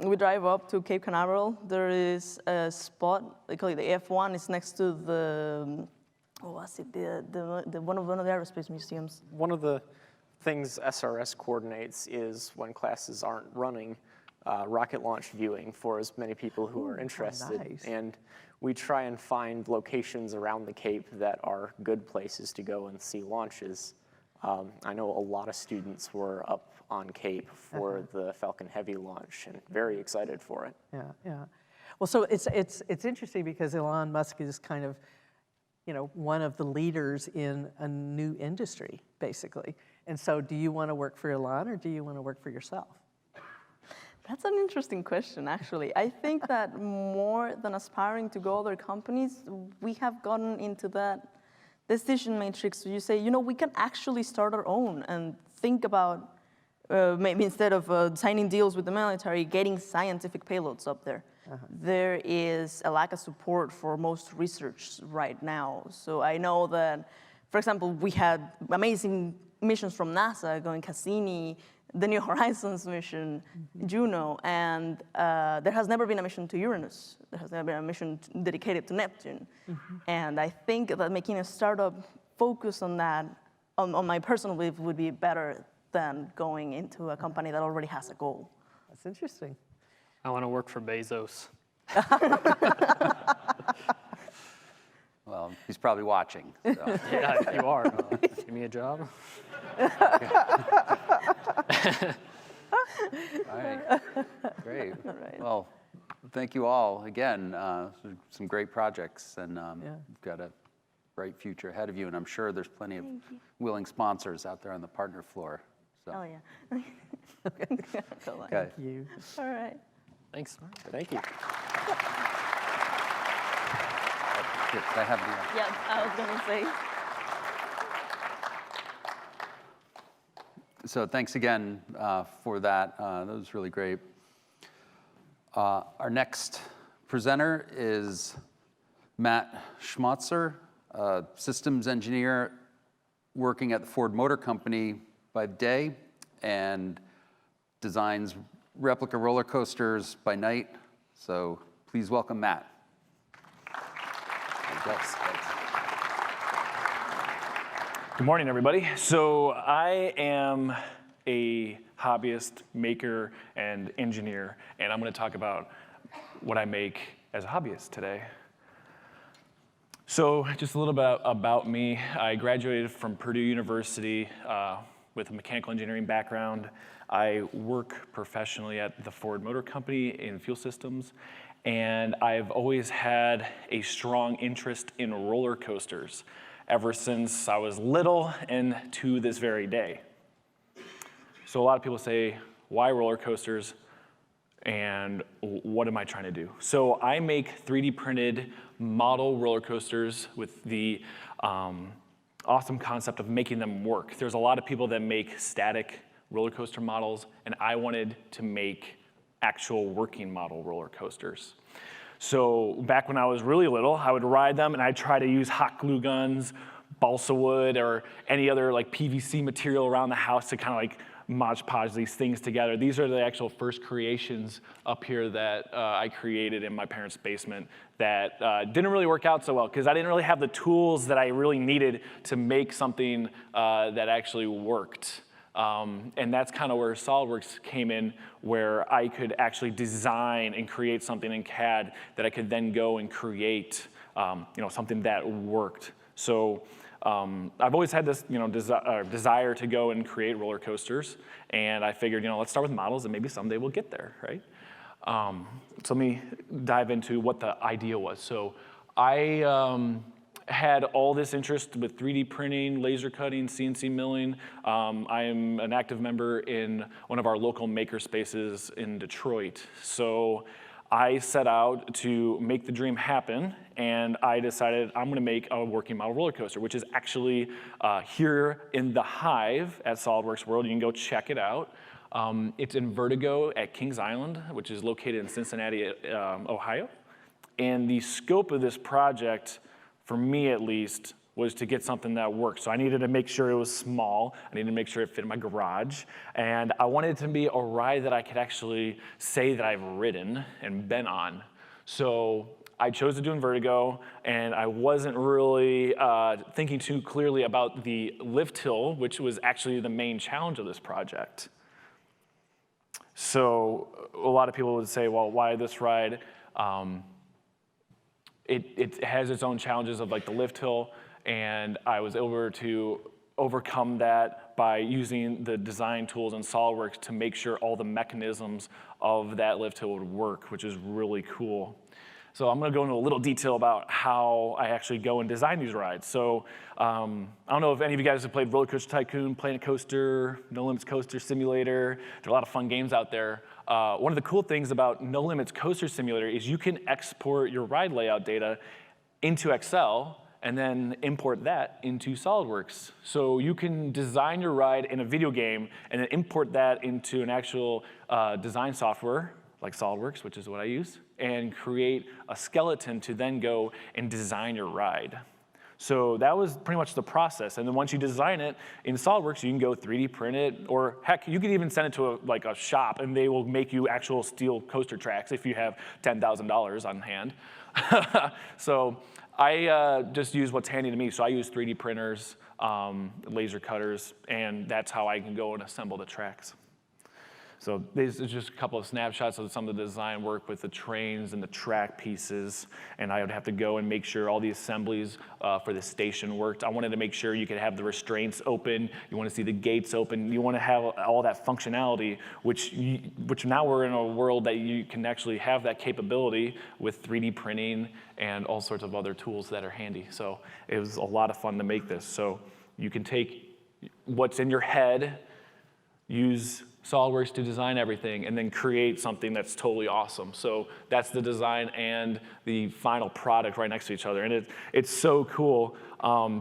we drive up to Cape Canaveral. There is a spot, they call it the F1, it's next to the, one of the aerospace museums. One of the things SRS coordinates is when classes aren't running, rocket launch viewing for as many people who are interested. Nice. And we try and find locations around the Cape that are good places to go and see launches. I know a lot of students were up on Cape for the Falcon Heavy launch and very excited for it. Yeah. Well, so it's interesting because Elon Musk is kind of, one of the leaders in a new industry, basically. And so do you want to work for Elon or do you want to work for yourself? That's an interesting question, actually. I think that more than aspiring to go other companies, we have gotten into that decision matrix where you say, we can actually start our own and think about maybe instead of signing deals with the military, getting scientific payloads up there. There is a lack of support for most research right now. So I know that, for example, we had amazing missions from NASA going Cassini, the New Horizons mission, Juno, and there has never been a mission to Uranus. There has never been a mission dedicated to Neptune. And I think that making a startup focus on that, on my personal belief, would be better than going into a company that already has a goal. That's interesting. I want to work for Bezos. Well, he's probably watching. So. Yeah, you are. Give me a job. All right, great. Well, thank you all again. Some great projects, and you've got a bright future ahead of you. And I'm sure there's plenty of willing sponsors out there on the partner floor. So. Oh yeah. Okay. Thank you. All right. Thanks. Thank you. Here, I have the. Yeah, I was gonna say. So thanks again for that. That was really great. Our next presenter is Matt Schmotzer, a systems engineer working at the Ford Motor Company by day and designs replica roller coasters by night. So please welcome Matt. Thanks. Good morning, everybody. So I am a hobbyist, maker, and engineer, and I'm going to talk about what I make as a hobbyist today. So just a little bit about me. I graduated from Purdue University with a mechanical engineering background. I work professionally at the Ford Motor Company in fuel systems, and I've always had a strong interest in roller coasters ever since I was little and to this very day. So a lot of people say, why roller coasters and what am I trying to do? So I make 3D printed model roller coasters with the awesome concept of making them work. There's a lot of people that make static roller coaster models, and I wanted to make actual working model roller coasters. So back when I was really little, I would ride them and I'd try to use hot glue guns, balsa wood, or any other like PVC material around the house to kind of like Mod Podge these things together. These are the actual first creations up here that I created in my parents' basement that didn't really work out so well because I didn't really have the tools that I really needed to make something that actually worked. And that's kind of where Solidworks came in, where I could actually design and create something in CAD that I could then go and create something that worked. So I've always had this desire to go and create roller coasters, and I figured, let's start with models and maybe someday we'll get there, right? So let me dive into what the idea was. So I had all this interest with 3D printing, laser cutting, CNC milling. I am an active member in one of our local maker spaces in Detroit. So I set out to make the dream happen, and I decided I'm gonna make a working model roller coaster, which is actually here in the Hive at SolidWorks World. You can go check it out. It's in Vertigo at Kings Island, which is located in Cincinnati, Ohio. And the scope of this project, for me at least, was to get something that worked. So I needed to make sure it was small. I needed to make sure it fit in my garage. And I wanted it to be a ride that I could actually say that I've ridden and been on. So I chose to do in Vertigo, and I wasn't really thinking too clearly about the lift hill, which was actually the main challenge of this project. So a lot of people would say, well, why this ride? It has its own challenges of like the lift hill, and I was able to overcome that by using the design tools in SolidWorks to make sure all the mechanisms of that lift hill would work, which is really cool. So I'm gonna go into a little detail about how I actually go and design these rides. So I don't know if any of you guys have played Roller Coaster Tycoon, Planet Coaster, No Limits Coaster Simulator. There are a lot of fun games out there. One of the cool things about No Limits Coaster Simulator is you can export your ride layout data into Excel and then import that into SolidWorks. So you can design your ride in a video game and then import that into an actual design software like SolidWorks, which is what I use, and create a skeleton to then go and design your ride. So that was pretty much the process. And then once you design it in SolidWorks, you can go 3D print it, or heck, you could even send it to a shop and they will make you actual steel coaster tracks if you have $10,000 on hand. So I just use what's handy to me. So I use 3D printers, laser cutters, and that's how I can go and assemble the tracks. So these are just a couple of snapshots of some of the design work with the trains and the track pieces. And I would have to go and make sure all the assemblies for the station worked. I wanted to make sure you could have the restraints open. You want to see the gates open. You want to have all that functionality, which now we're in a world that you can actually have that capability with 3D printing and all sorts of other tools that are handy. So it was a lot of fun to make this. So you can take what's in your head, use SolidWorks to design everything and then create something that's totally awesome. So that's the design and the final product right next to each other. And it's so cool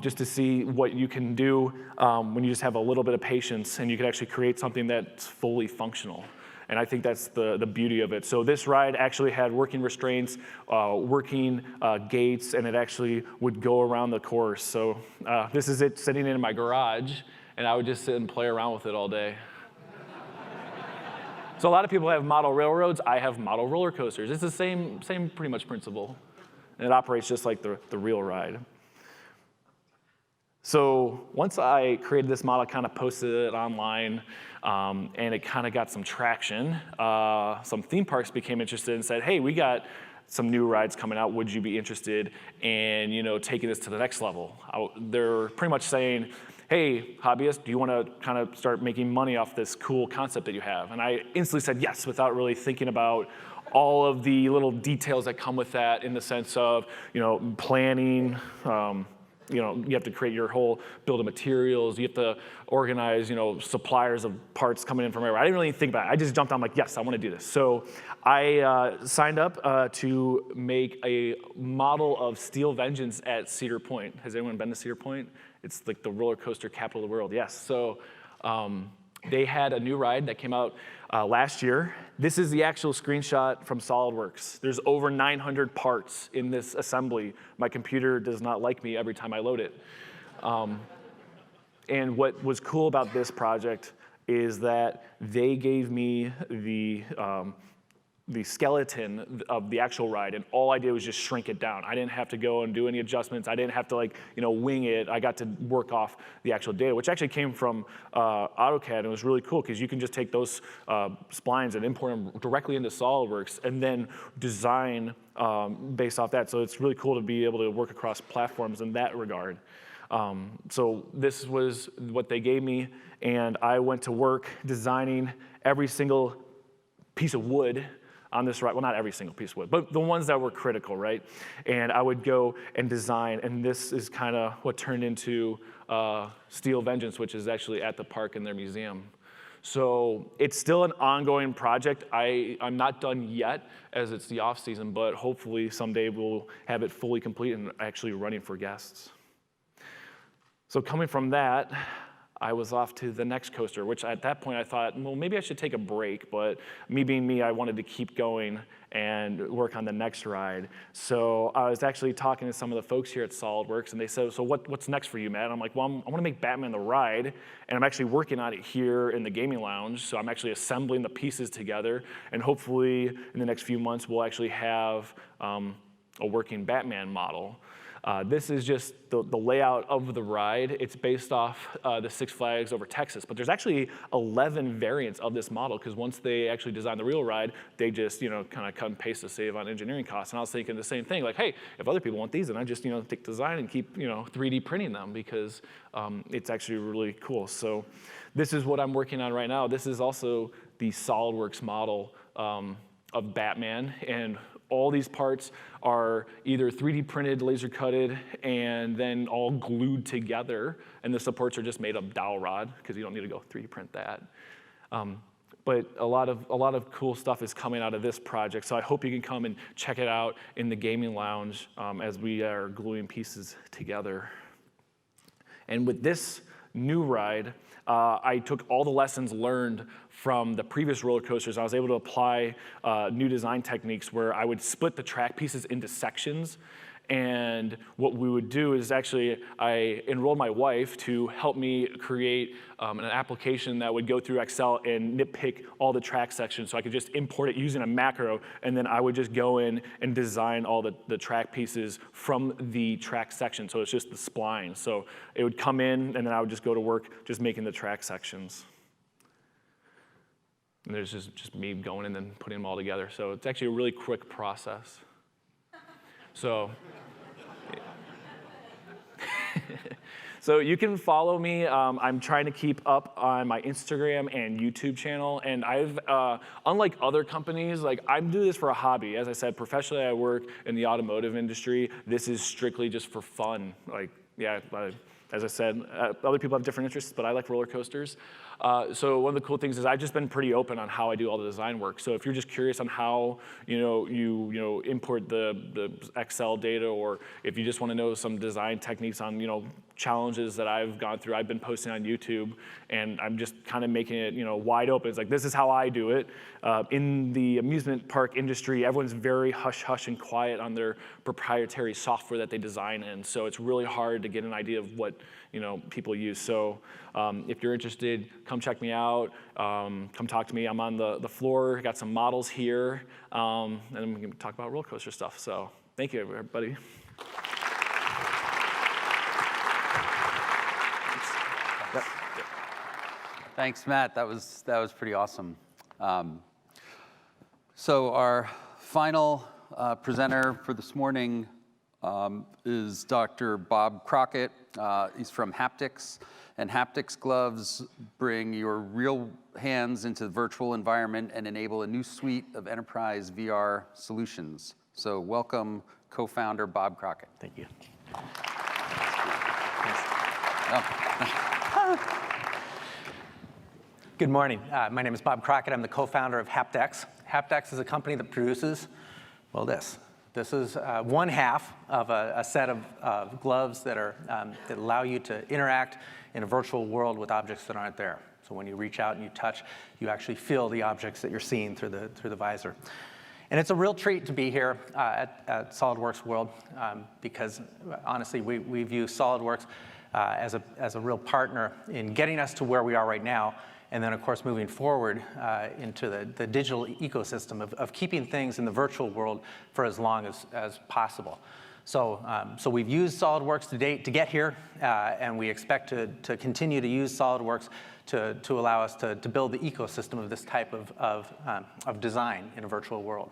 just to see what you can do when you just have a little bit of patience and you can actually create something that's fully functional. And I think that's the beauty of it. So this ride actually had working restraints, working gates, and it actually would go around the course. So this is it sitting in my garage, and I would just sit and play around with it all day. So a lot of people have model railroads. I have model roller coasters. It's the same pretty much principle. And it operates just like the real ride. So once I created this model, I kind of posted it online, and it kind of got some traction. Some theme parks became interested and said, hey, we got some new rides coming out. Would you be interested in taking this to the next level? They're pretty much saying, hey, hobbyist, do you want to kind of start making money off this cool concept that you have? And I instantly said yes without really thinking about all of the little details that come with that in the sense of planning. You have to create your whole build of materials. You have to organize, suppliers of parts coming in from everywhere. I didn't really think about it. I just jumped on like, yes, I want to do this. So I signed up to make a model of Steel Vengeance at Cedar Point. Has anyone been to Cedar Point? It's like the roller coaster capital of the world. Yes. So they had a new ride that came out last year. This is the actual screenshot from SolidWorks. There's over 900 parts in this assembly. My computer does not like me every time I load it. And what was cool about this project is that they gave me the skeleton of the actual ride, and all I did was just shrink it down. I didn't have to go and do any adjustments. I didn't have to wing it. I got to work off the actual data, which actually came from AutoCAD, and it was really cool because you can just take those splines and import them directly into SolidWorks and then design based off that. So it's really cool to be able to work across platforms in that regard. So this was what they gave me, and I went to work designing every single piece of wood on this ride. Well, not every single piece of wood, but the ones that were critical, right? And I would go and design, and this is kind of what turned into Steel Vengeance, which is actually at the park in their museum. So it's still an ongoing project. I'm not done yet, as it's the off season, but hopefully someday we'll have it fully complete and actually running for guests. So coming from that, I was off to the next coaster, which at that point I thought, well, maybe I should take a break, but me being me, I wanted to keep going and work on the next ride. So I was actually talking to some of the folks here at SolidWorks, and they said, so what's next for you, Matt? And I'm like, well, I want to make Batman the ride, and I'm actually working on it here in the gaming lounge, so I'm actually assembling the pieces together, and hopefully in the next few months we'll actually have a working Batman model. This is just the layout of the ride. It's based off the Six Flags over Texas, but there's actually 11 variants of this model because once they actually designed the real ride, they just kind of cut and paste to save on engineering costs. And I was thinking the same thing, like, hey, if other people want these, then I just take design and keep 3D printing them because it's actually really cool. So this is what I'm working on right now. This is also the SolidWorks model of Batman, and all these parts are either 3D printed, laser cutted, and then all glued together. And the supports are just made of dowel rod because you don't need to go 3D print that. But a lot of cool stuff is coming out of this project. So I hope you can come and check it out in the gaming lounge as we are gluing pieces together. And with this new ride, I took all the lessons learned from the previous roller coasters. I was able to apply new design techniques where I would split the track pieces into sections. And what we would do is actually, I enrolled my wife to help me create an application that would go through Excel and nitpick all the track sections so I could just import it using a macro, and then I would just go in and design all the track pieces from the track section. So it's just the spline. So it would come in, and then I would just go to work just making the track sections. And there's just me going and then putting them all together. So it's actually a really quick process. So you can follow me. I'm trying to keep up on my Instagram and YouTube channel. And I've, unlike other companies, I'm doing this for a hobby. As I said, professionally, I work in the automotive industry. This is strictly just for fun. as I said, other people have different interests, but I like roller coasters. So one of the cool things is I've just been pretty open on how I do all the design work. So if you're just curious on how you import the Excel data, or if you just want to know some design techniques on challenges that I've gone through, I've been posting on YouTube, and I'm just kind of making it wide open. It's like, this is how I do it. In the amusement park industry, everyone's very hush-hush and quiet on their proprietary software that they design in. So it's really hard to get an idea of what people use. So if you're interested, come check me out. Come talk to me. I'm on the floor. Got some models here, and we can talk about roller coaster stuff. So thank you, everybody. Yep. Thanks, Matt. That was pretty awesome. So our final presenter for this morning is Dr. Bob Crockett. He's from Haptics, and Haptics gloves bring your real hands into the virtual environment and enable a new suite of enterprise VR solutions. So welcome, co-founder Bob Crockett. Thank you. Good morning. My name is Bob Crockett. I'm the co-founder of Haptics. Haptics is a company that produces, well, this. This is one half of a set of gloves that allow you to interact in a virtual world with objects that aren't there. So when you reach out and you touch, you actually feel the objects that you're seeing through the visor. And it's a real treat to be here at Solidworks World because honestly, we view Solidworks as a real partner in getting us to where we are right now, and then of course moving forward into the digital ecosystem of keeping things in the virtual world for as long as possible. So we've used SolidWorks to date to get here, and we expect to continue to use SolidWorks to allow us to build the ecosystem of this type of design in a virtual world.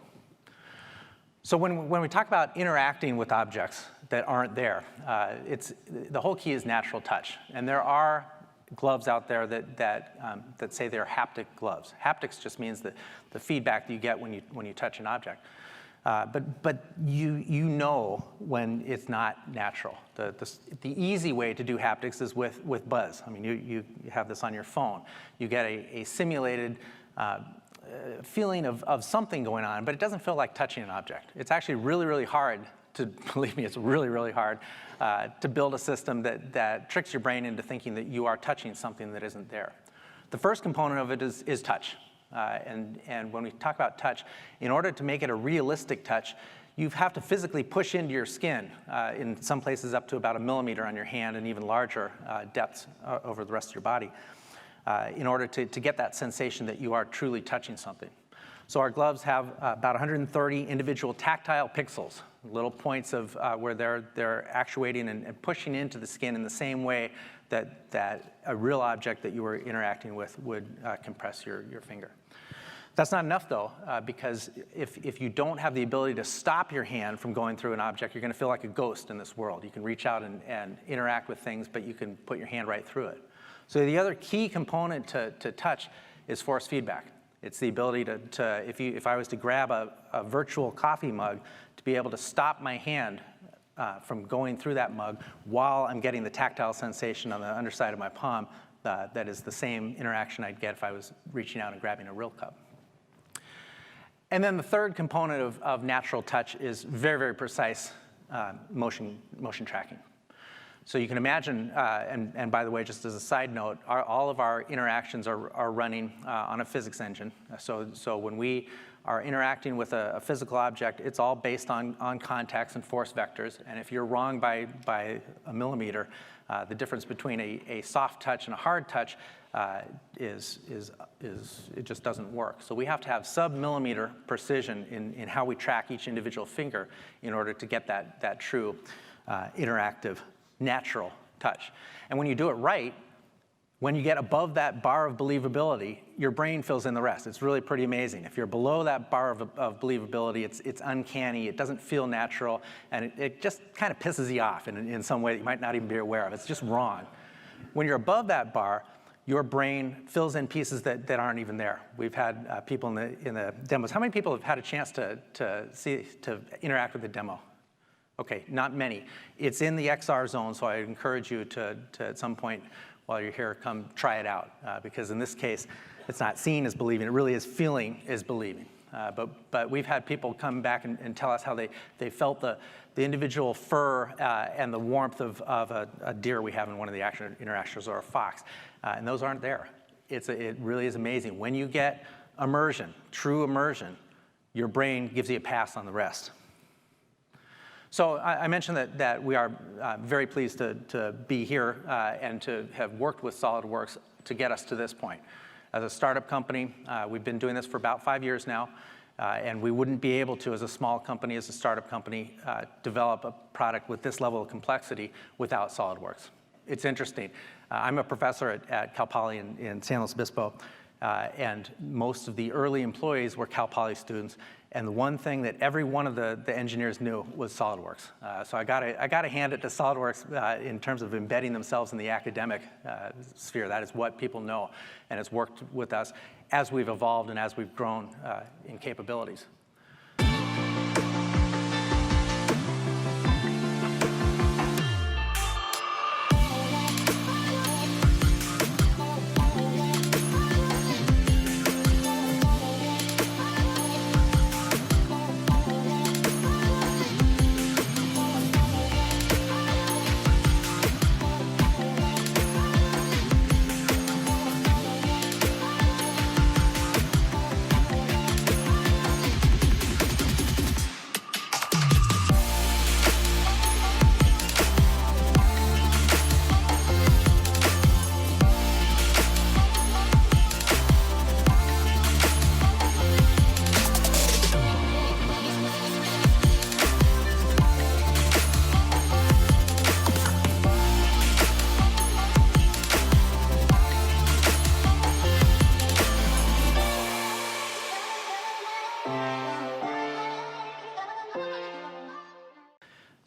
So when we talk about interacting with objects that aren't there, the whole key is natural touch. And there are gloves out there that say they're haptic gloves. Haptics just means the feedback that you get when you touch an object. But you know when it's not natural. The easy way to do haptics is with buzz. I mean, you have this on your phone. You get a simulated feeling of something going on, but it doesn't feel like touching an object. It's actually really, really hard to, believe me, it's really, really hard to build a system that tricks your brain into thinking that you are touching something that isn't there. The first component of it is touch. And when we talk about touch, in order to make it a realistic touch, you have to physically push into your skin, in some places up to about 1 millimeter on your hand and even larger depths over the rest of your body, in order to get that sensation that you are truly touching something. So our gloves have about 130 individual tactile pixels, little points of where they're actuating and pushing into the skin in the same way that a real object that you were interacting with would compress your finger. That's not enough though, because if you don't have the ability to stop your hand from going through an object, you're gonna feel like a ghost in this world. You can reach out and interact with things, but you can put your hand right through it. So the other key component to touch is force feedback. It's the ability to if I was to grab a virtual coffee mug, to be able to stop my hand from going through that mug while I'm getting the tactile sensation on the underside of my palm, that is the same interaction I'd get if I was reaching out and grabbing a real cup. And then the third component of natural touch is very, very precise motion tracking. So you can imagine, and by the way, just as a side note, all of our interactions are running on a physics engine. So when we are interacting with a physical object, it's all based on contacts and force vectors. And if you're wrong by 1 millimeter, the difference between a soft touch and a hard touch it just doesn't work. So we have to have sub-millimeter precision in how we track each individual finger in order to get that true interactive natural touch. And when you do it right, when you get above that bar of believability, your brain fills in the rest. It's really pretty amazing. If you're below that bar of believability, it's uncanny, it doesn't feel natural, and it just kind of pisses you off in some way that you might not even be aware of. It's just wrong. When you're above that bar, your brain fills in pieces that aren't even there. We've had people in the demos. How many people have had a chance to interact with the demo? Okay, not many. It's in the XR zone, so I encourage you to at some point while you're here, come try it out. Because in this case, it's not seeing is believing, it really is feeling is believing. But we've had people come back and tell us how they felt the individual fur and the warmth of a deer we have in one of the interactions, or a fox. And those aren't there. It really is amazing. When you get immersion, true immersion, your brain gives you a pass on the rest. So I mentioned that we are very pleased to be here and to have worked with Solidworks to get us to this point. As a startup company, we've been doing this for about 5 years now, and we wouldn't be able to, as a small company, as a startup company, develop a product with this level of complexity without Solidworks. It's interesting. I'm a professor at Cal Poly in San Luis Obispo, and most of the early employees were Cal Poly students. And the one thing that every one of the engineers knew was SolidWorks. So I gotta hand it to SolidWorks in terms of embedding themselves in the academic sphere. That is what people know, and it's worked with us as we've evolved and as we've grown in capabilities.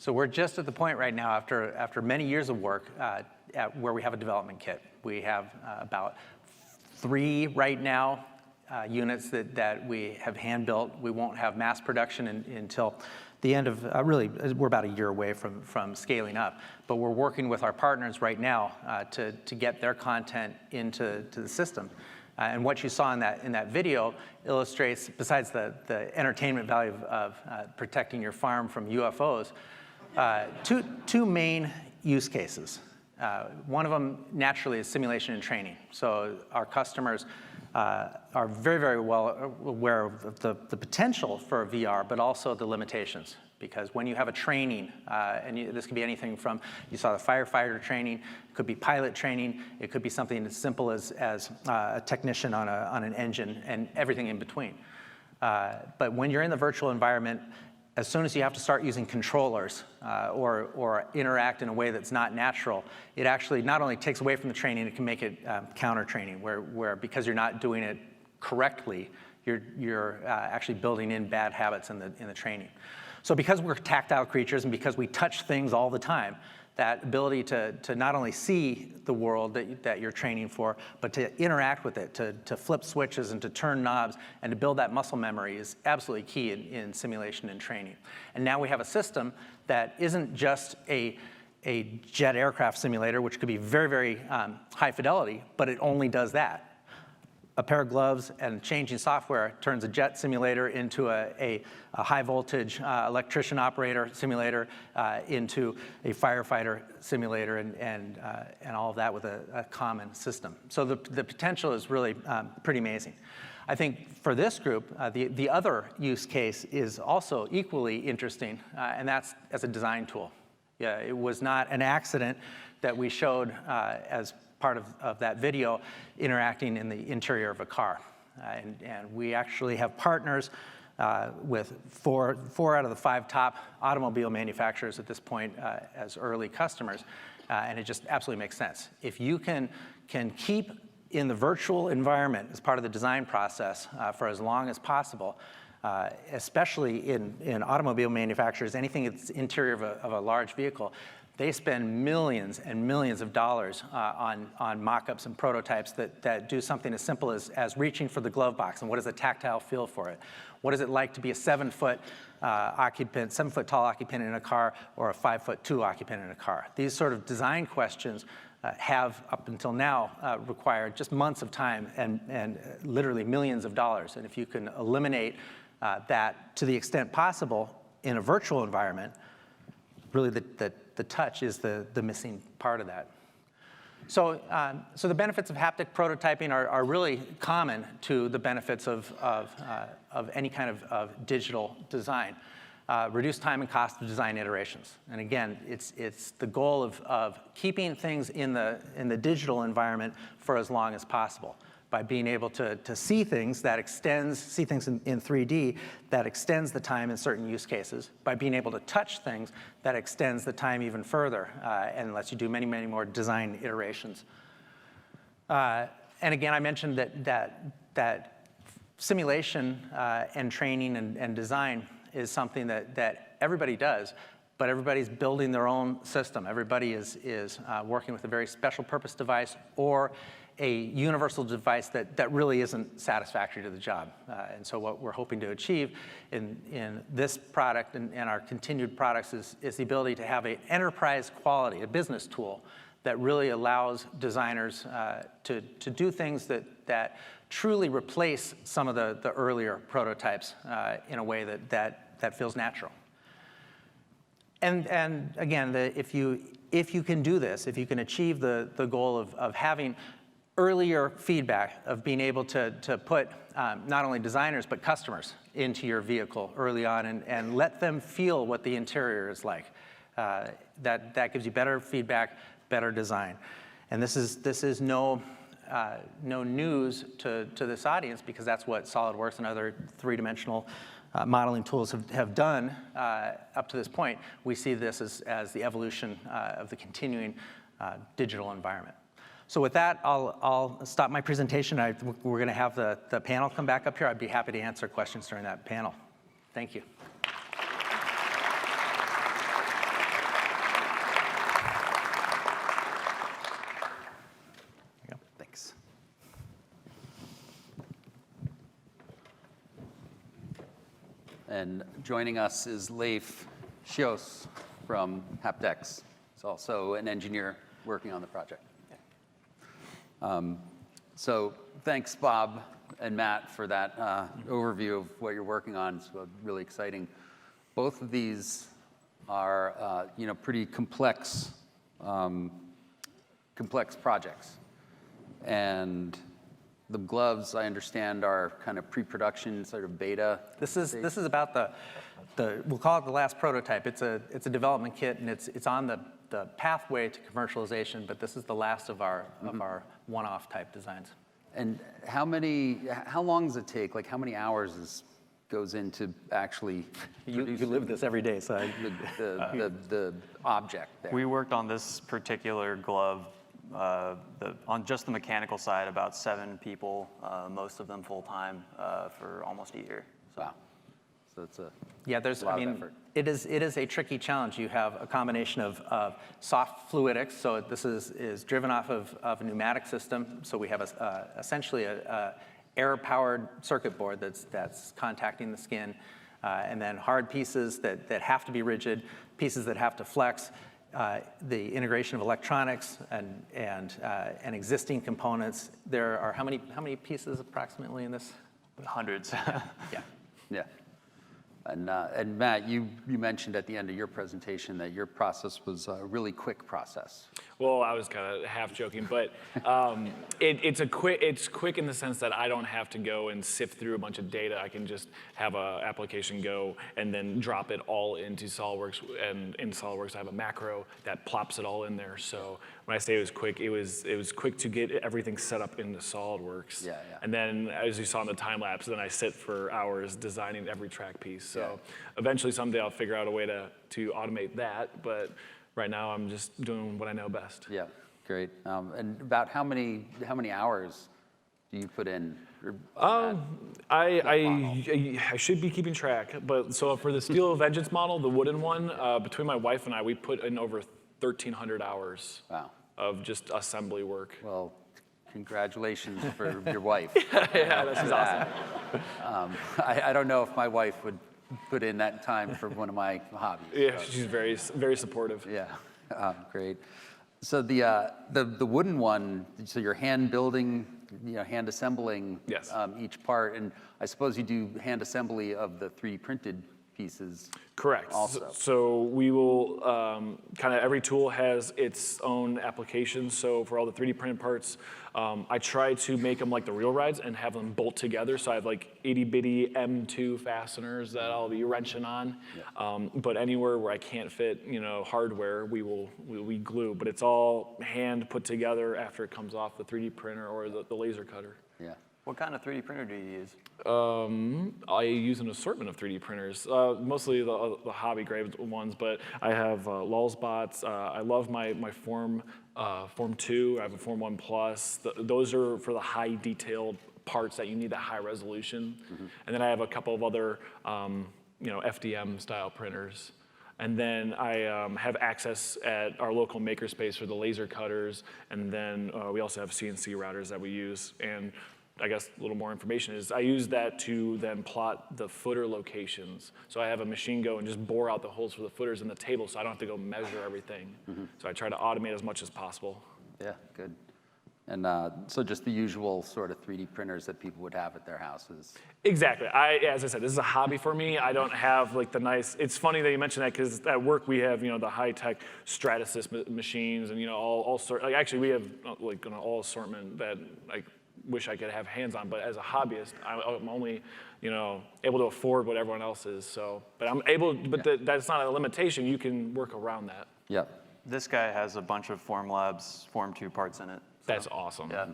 So we're just at the point right now, after many years of work, where we have a development kit. We have about 3 right now units that we have hand-built. We won't have mass production until the end of, really, we're about a year away from scaling up. But we're working with our partners right now to get their content into the system. And what you saw in that video illustrates, besides the entertainment value of protecting your farm from UFOs, two main use cases. One of them, naturally, is simulation and training. So our customers are very, very well aware of the potential for VR, but also the limitations. Because when you have a training, this could be anything from, you saw the firefighter training, it could be pilot training, it could be something as simple as a technician on an engine, and everything in between. But when you're in the virtual environment, as soon as you have to start using controllers or interact in a way that's not natural, it actually not only takes away from the training, it can make it counter training, where because you're not doing it correctly, you're actually building in bad habits in the training. So because we're tactile creatures and because we touch things all the time, that ability to not only see the world that you're training for, but to interact with it, to flip switches and to turn knobs and to build that muscle memory is absolutely key in simulation and training. And now we have a system that isn't just a jet aircraft simulator, which could be very, very high fidelity, but it only does that. A pair of gloves and changing software turns a jet simulator into a high voltage electrician operator simulator into a firefighter simulator and all of that with a common system. So the potential is really pretty amazing. I think for this group, the other use case is also equally interesting, and that's as a design tool. Yeah, it was not an accident that we showed as part of that video interacting in the interior of a car. And we actually have partners with four out of the 5 top automobile manufacturers at this point as early customers, and it just absolutely makes sense. If you can keep in the virtual environment as part of the design process for as long as possible, especially in automobile manufacturers, anything that's interior of a large vehicle, They spend millions and millions of dollars on mock-ups and prototypes that do something as simple as reaching for the glove box, and what is the tactile feel for it? What is it like to be a 7-foot occupant, 7-foot tall occupant in a car, or a 5'2" occupant in a car? These sort of design questions have, up until now, required just months of time and literally millions of dollars. And if you can eliminate that to the extent possible in a virtual environment, really the touch is the missing part of that. So the benefits of haptic prototyping are really common to the benefits of any kind of digital design. Reduce time and cost of design iterations. And again, it's the goal of keeping things in the digital environment for as long as possible, by being able to see things see things in 3D that extends the time in certain use cases, by being able to touch things that extends the time even further and lets you do many, many more design iterations. And again, I mentioned that simulation and training and design is something that everybody does, but everybody's building their own system. Everybody is working with a very special purpose device or a universal device that really isn't satisfactory to the job. And so what we're hoping to achieve in this product and our continued products is the ability to have an enterprise quality, a business tool that really allows designers to do things that truly replace some of the earlier prototypes in a way that feels natural. And again, if you can do this, if you can achieve the goal of having earlier feedback, of being able to put not only designers but customers into your vehicle early on and let them feel what the interior is like, that gives you better feedback, better design. And this is no news to this audience, because that's what SolidWorks and other three-dimensional modeling tools have done up to this point. We see this as the evolution of the continuing digital environment. So with that, I'll stop my presentation. We're going to have the panel come back up here. I'd be happy to answer questions during that panel. Thank you. Thanks. And joining us is Leif Schios from Haptics. He's also an engineer working on the project. So thanks, Bob and Matt, for that overview of what you're working on. It's really exciting. Both of these are pretty complex projects. And the gloves, I understand, are kind of pre-production, sort of beta. This is about we'll call it the last prototype. It's a development kit, and it's on the pathway to commercialization, but this is the last of our one-off type designs. And how long does it take? Like, how many hours goes into actually you live this every day, so the object there? We worked on this particular glove on just the mechanical side, about 7 people, most of them full-time, for almost a year. So. Wow. So it's a lot of effort. It is a tricky challenge. You have a combination of soft fluidics. So this is driven off of a pneumatic system. So we have essentially a air-powered circuit board that's contacting the skin, and then hard pieces that have to be rigid, pieces that have to flex. The integration of electronics and existing components. There are how many pieces approximately in this? Hundreds. Yeah. And Matt, you mentioned at the end of your presentation that your process was a really quick process. Well, I was kind of half joking, but it's quick in the sense that I don't have to go and sift through a bunch of data. I can just have an application go and then drop it all into SolidWorks. And in SolidWorks, I have a macro that plops it all in there. So when I say it was quick, it was quick to get everything set up into SolidWorks. Yeah. And then, as you saw in the time lapse, then I sit for hours designing every track piece. So eventually, someday, I'll figure out a way to automate that. But right now, I'm just doing what I know best. Yeah, great. And about how many hours do you put in? I should be keeping track, but so for the Steel of Vengeance model, the wooden one, between my wife and I, we put in over 1,300 hours Wow. of just assembly work. Well, congratulations for your wife. Yeah, that's awesome. I don't know if my wife would put in that time for one of my hobbies. Yeah, she's very, very supportive. Yeah, great. So the wooden one, so you're hand building, hand assembling Yes. each part, and I suppose you do hand assembly of the 3D printed pieces. Correct. Also. So we will, kind of every tool has its own application. So for all the 3D printed parts, I try to make them like the real rides and have them bolt together. So I have like itty bitty M2 fasteners that I'll be wrenching on. Yeah. But anywhere where I can't fit, hardware, we glue. But it's all hand put together after it comes off the 3D printer or the laser cutter. Yeah. What kind of 3D printer do you use? I use an assortment of 3D printers, mostly the hobby grade ones, but I have Lulzbots. I love my Form 2. I have a Form 1 Plus. Those are for the high detailed parts that you need that high resolution. Mm-hmm. And then I have a couple of other, FDM style printers. And then I have access at our local makerspace for the laser cutters. And then we also have CNC routers that we use. And I guess a little more information is I use that to then plot the footer locations. So I have a machine go and just bore out the holes for the footers in the table so I don't have to go measure everything. Mm-hmm. So I try to automate as much as possible. Yeah, good. And so just the usual sort of 3D printers that people would have at their houses. Exactly. As I said, this is a hobby for me. I don't have like the nice, it's funny that you mentioned that because at work we have, the high-tech Stratasys machines and, all sorts, like actually we have like an all assortment that like, wish I could have hands on, but as a hobbyist, I'm only, able to afford what everyone else is. So, but I'm able, but that's not a limitation. You can work around that. Yep. This guy has a bunch of Form Labs Form 2 parts in it. So. That's awesome. Yeah.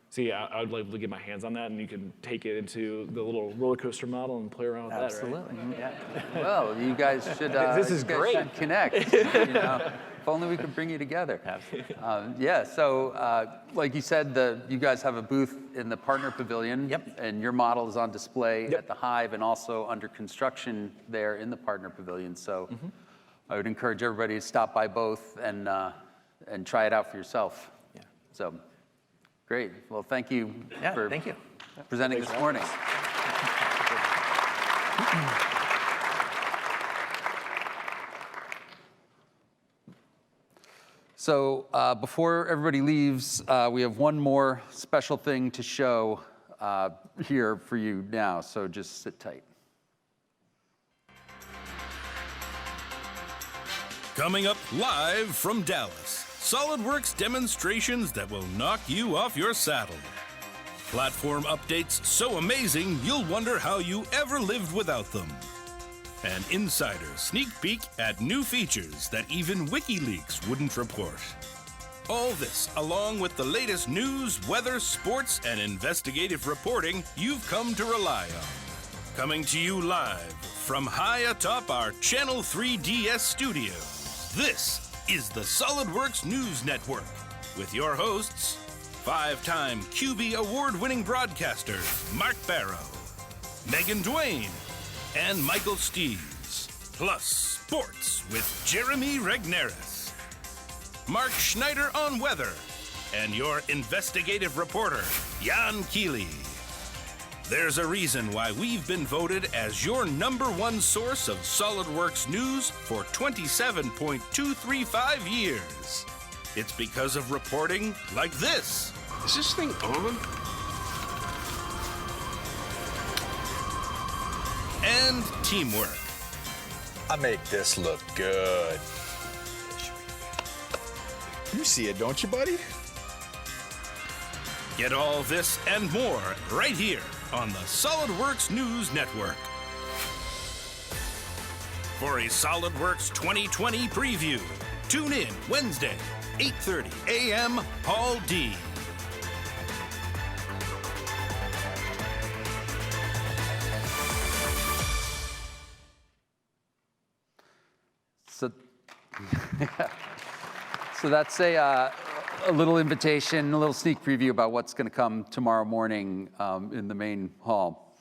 See, I would like to get my hands on that, and you can take it into the little roller coaster model and play around with Absolutely. that, right? Yeah. Well, you guys should. This is great. Should connect. If only we could bring you together. Absolutely. So like you said, you guys have a booth in the Partner Pavilion. Yep. And your model is on display at the Hive and also under construction there in the Partner Pavilion. So I would encourage everybody to stop by both and try it out for yourself. Yeah. So great. Well, thank you for thank you. presenting this morning. So before everybody leaves, we have one more special thing to show here for you now, so just sit tight. Coming up live from Dallas, Solidworks demonstrations that will knock you off your saddle. Platform updates so amazing you'll wonder how you ever lived without them. An insider sneak peek at new features that even WikiLeaks wouldn't report. All this, along with the latest news, weather, sports, and investigative reporting you've come to rely on. Coming to you live from high atop our Channel 3 DS studios. This is the Solidworks News Network with your hosts, 5-time QB award-winning broadcasters Mark Barrow, Megan Duane, and Michael Steves, plus sports with Jeremy Regneris, Mark Schneider on weather, and your investigative reporter, Jan Keeley. There's a reason why we've been voted as your #1 source of SolidWorks news for 27.235 years. It's because of reporting like this. Is this thing on? And teamwork. I make this look good. You see it, don't you, buddy? Get all this and more right here on the SolidWorks News Network. For a SolidWorks 2020 preview, tune in Wednesday, 8:30 a.m. Hall D. So that's a little invitation, a little sneak preview about what's going to come tomorrow morning in the main hall.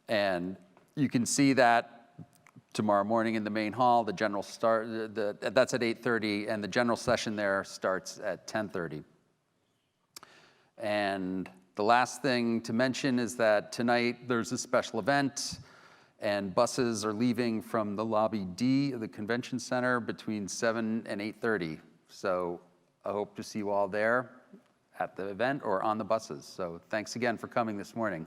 And you can see that tomorrow morning in the main hall. The general that's at 8:30, and the general session there starts at 10:30. And the last thing to mention is that tonight there's a special event, and buses are leaving from the lobby D of the convention center between 7 and 8:30. So I hope to see you all there at the event or on the buses. So thanks again for coming this morning.